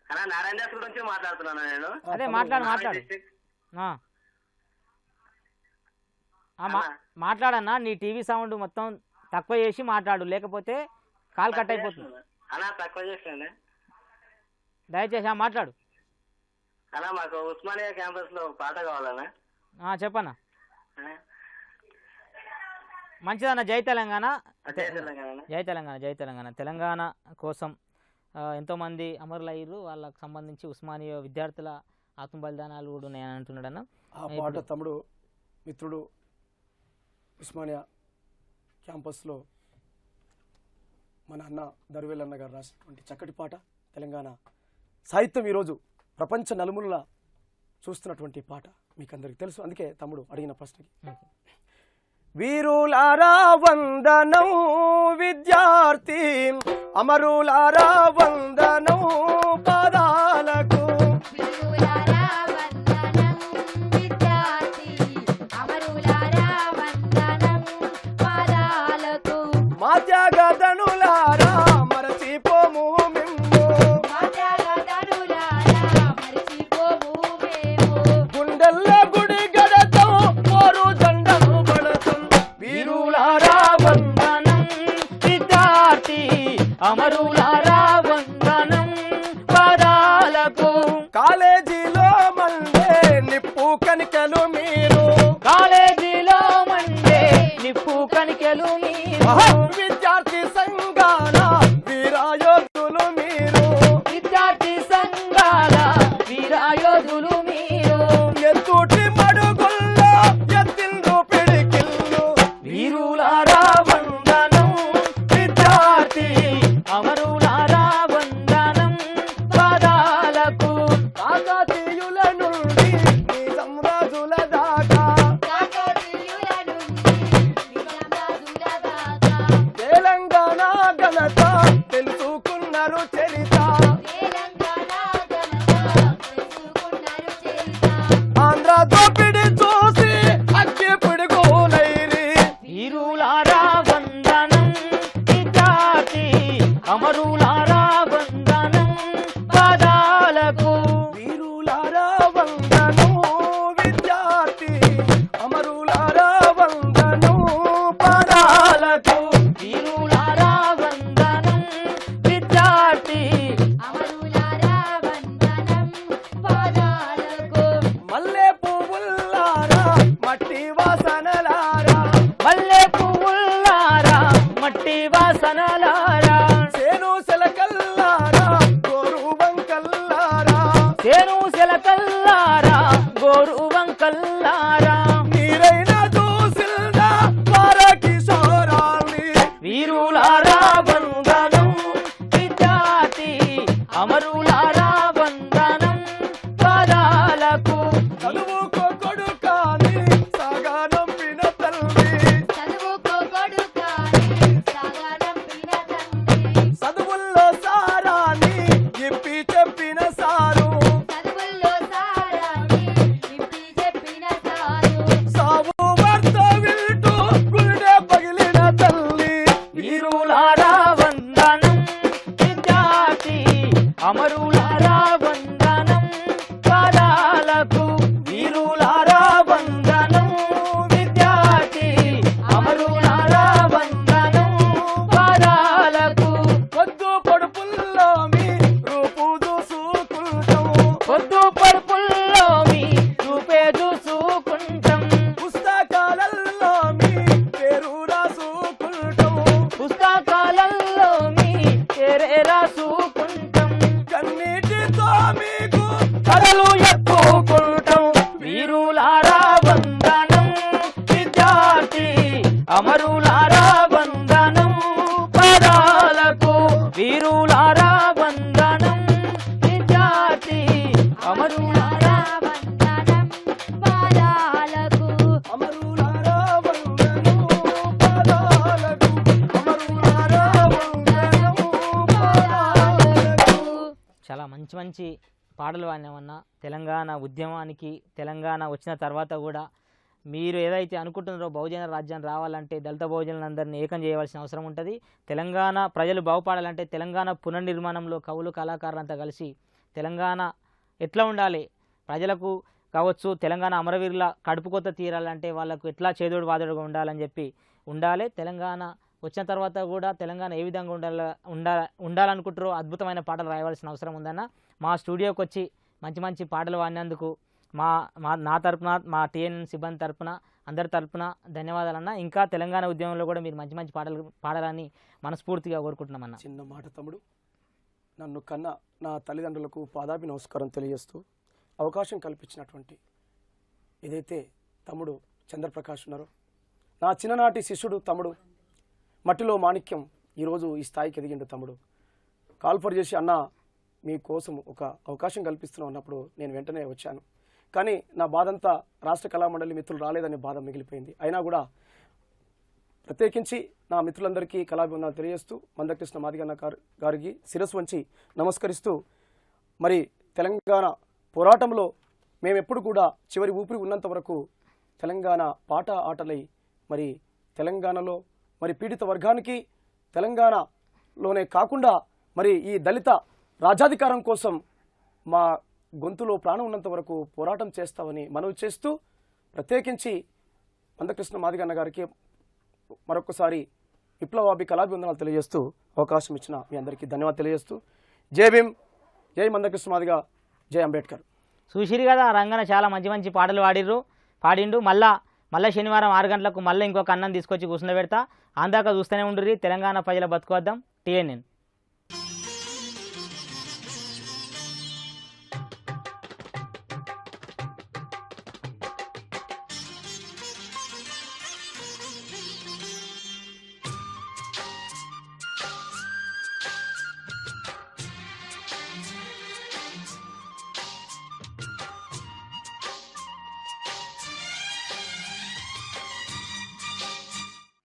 అన్న నారాయణ దాస్ గురించి మాట్లాడుతున్నాను నేను. అదే మాట్లాడు డిస్ట్రిక్ట్ మాట్లాడన్నా. నీ టీవీ సౌండ్ మొత్తం తక్కువ చేసి మాట్లాడు, లేకపోతే కాల్ కట్ అయిపోతుంది. అన్న తక్కువ చేస్తాను దయచేసి మాట్లాడు అన్న. మాకు ఉస్మానియా క్యాంపస్ లో పాట కావాలన్నా. చెప్పన్నా మంచిదన్న. జై తెలంగాణ. జై తెలంగాణ. జై తెలంగాణ. తెలంగాణ కోసం ఎంతోమంది అమరులయ్యారు. వాళ్ళకు సంబంధించి ఉస్మానియా విద్యార్థుల ఆత్మ బలిదానాలు కూడా ఉన్నాయని అంటున్నాడు అన్న. ఆ పాట తమ్ముడు మిత్రుడు ఉస్మానియా క్యాంపస్లో మన అన్న దర్వేల్ అన్న గారు రాసినటువంటి చక్కటి పాట. తెలంగాణ సాహిత్యం ఈరోజు ప్రపంచ నలుమూలలా చూస్తున్నటువంటి పాట మీకు అందరికి తెలుసు. అందుకే తమ్ముడు అడిగిన ప్రశ్నకి వీరులారా వందనం విద్యార్థి అమరులారా వందనం పాదాలకు మా త్యాగధనులారా మరచిపోము మిమ్ము గుండెల్ల గుడి గడతం పోరు దండము పడతం వీరులారా వందనం విద్యార్థి అమరులారా వందనం పాదాలకు కాలేజీలో మండే నిప్పు కనికలు మీరు కాలేజీలో మండే నిప్పు కనికలు మీరు విద్యార్థి సంఘాల వీరాయోధులు మీరు విద్యార్థి సంఘాల వీరాయోధులు మీరు ఎత్తుటి మడుగుల్లో ఎత్తిండు పిడికిల్లు వీరులారా వందనం విద్యార్థి అమరులారా వందనం పాదాలకు కాకతీయుల నుండి నిజాం రాజుల దాకా తెలంగాణ ఘనత తెలుసుకున్నారు చరిత ఆంధ్ర దోపిడి చూసి అగ్గి పిడుగులైరి వీరులారా వందనం విద్యార్థి అమరులారా వందనం పాదాలకు వీరులారా వందనం విద్యార్థి అమరులారా వందనం పాదాలకు వీరులారా వందనం విద్యార్థి మల్లె పువ్వుల్లారా మట్టి వాసనలారా మల్లె పువ్వుల్లారా మట్టి వాసనలారా సేను సెలకల్లారా గోరు వంకల్లారా సేను సెలకల్లారా గోరు వంకల్లారా మీరైన దూసిల్దా కిశోరాల్ని వీరులారా వందనం విద్యార్థి అమరులారా వందనం పాదాలకు చదువుకో కొడుకాని సాగానంపిన తల్లి చదువుల్లో సారాన్ని ఇప్పి చెప్పిన సారు సావు వార్త వింటూ గుండె పగిలిన తల్లి వీరులారా వందనం విద్యార్థి అమరులారా వందనం పాదాలకు వీరులారా వందనం విద్యార్థి అమరులారా వందనం పాదాలకు పొద్దు పడుపుల్లో మీ రూపు చూసుకుంటాం పొద్దు పడుపుల్లో మీ రూపే చూసుకుంటాం పుస్తకాలలో మీ పేరు రాసుకుంటాం పుస్తకాలలో మీ పేరే రాసుకుంటాం కన్నీటితో మీకు కలలు ఎత్తుకుంటాం వీరులారా వందనం విద్యార్థి అమరులారా వందనం పాదాలకు వీరులారా వందనం విద్యార్థి అమరులారా అమరులారా వందనం పాదాలకు అమరులారా వందనం పాదాలకు. చాలా మంచి మంచి పాటలు పాడినామన్నా. తెలంగాణ ఉద్యమానికి తెలంగాణ వచ్చిన తర్వాత కూడా మీరు ఏదైతే అనుకుంటున్నారో బహుజన రాజ్యాన్ని రావాలంటే దళిత బహుజనులందరినీ ఏకం చేయవలసిన అవసరం ఉంటుంది. తెలంగాణ ప్రజలు బాగుపడాలంటే తెలంగాణ పునర్నిర్మాణంలో కవులు కళాకారులంతా కలిసి తెలంగాణ ఎట్లా ఉండాలి, ప్రజలకు కావచ్చు తెలంగాణ అమరవీరుల కడుపు కొత్త తీరాలంటే వాళ్ళకు ఎట్లా చేదోడు వాదోడుగా ఉండాలని చెప్పి ఉండాలి. తెలంగాణ వచ్చిన తర్వాత కూడా తెలంగాణ ఏ విధంగా ఉండాలనుకుంటారో అద్భుతమైన పాటలు రాయవలసిన అవసరం ఉందన్న. మా స్టూడియోకి వచ్చి మంచి మంచి పాటలు పాడినందుకు నా తరపున, మా టీఎన్ఎన్ సిబ్బంది తరపున, అందరి తరపున ధన్యవాదాలన్న. ఇంకా తెలంగాణ ఉద్యమంలో కూడా మీరు మంచి మంచి పాటలు పాడాలని మనస్ఫూర్తిగా కోరుకుంటున్నామన్న. చిన్న మాట తమ్ముడు, నన్ను కన్న నా తల్లిదండ్రులకు పాదాభి నమస్కారం తెలియజేస్తూ అవకాశం కల్పించినటువంటి ఏదైతే తమ్ముడు చంద్రప్రకాష్ ఉన్నారో, నా చిన్ననాటి శిష్యుడు తమ్ముడు, మట్టిలో మాణిక్యం, ఈరోజు ఈ స్థాయికి ఎదిగిండు తమ్ముడు. కాల్ఫర్ చేసి అన్న మీకోసం ఒక అవకాశం కల్పిస్తున్నాం అన్నప్పుడు నేను వెంటనే వచ్చాను. కానీ నా బాధంతా రాష్ట్ర కళామండలి మిత్రులు రాలేదనే బాధ మిగిలిపోయింది. అయినా కూడా ప్రత్యేకించి నా మిత్రులందరికీ కళాభివందనాలు తెలియజేస్తూ మందకృష్ణ మాదిగన్న గారికి శిరస్సు వంచి నమస్కరిస్తూ, మరి తెలంగాణ పోరాటంలో మేమెప్పుడు కూడా చివరి ఊపిరి ఉన్నంత వరకు తెలంగాణ పాట ఆటలై మరి తెలంగాణలో మరి పీడిత వర్గానికి తెలంగాణలోనే కాకుండా మరి ఈ దళిత రాజ్యాధికారం కోసం మా గొంతులో ప్రాణం ఉన్నంత వరకు పోరాటం చేస్తామని మనవి చేస్తూ, ప్రత్యేకించి మందకృష్ణ మాదిగన్న గారికి మరొకసారి విప్లవాభి కళాభివందనాలు తెలియజేస్తూ అవకాశం ఇచ్చిన మీ అందరికీ ధన్యవాదాలు తెలియజేస్తూ, జై భీమ్, జై మందకృష్ణ మాదిగ, జై అంబేద్కర్. చూసిరు కదా, రంగన చాలా మంచి మంచి పాటలు పాడిండు. మళ్ళీ శనివారం 6 గంటలకు మళ్ళీ ఇంకొక అన్నం తీసుకొచ్చి కూర్చుండబెడతా. అందాక చూస్తూనే ఉండుర్రి. తెలంగాణ ప్రజల బతుకువద్దాం. టీఎన్ఎన్.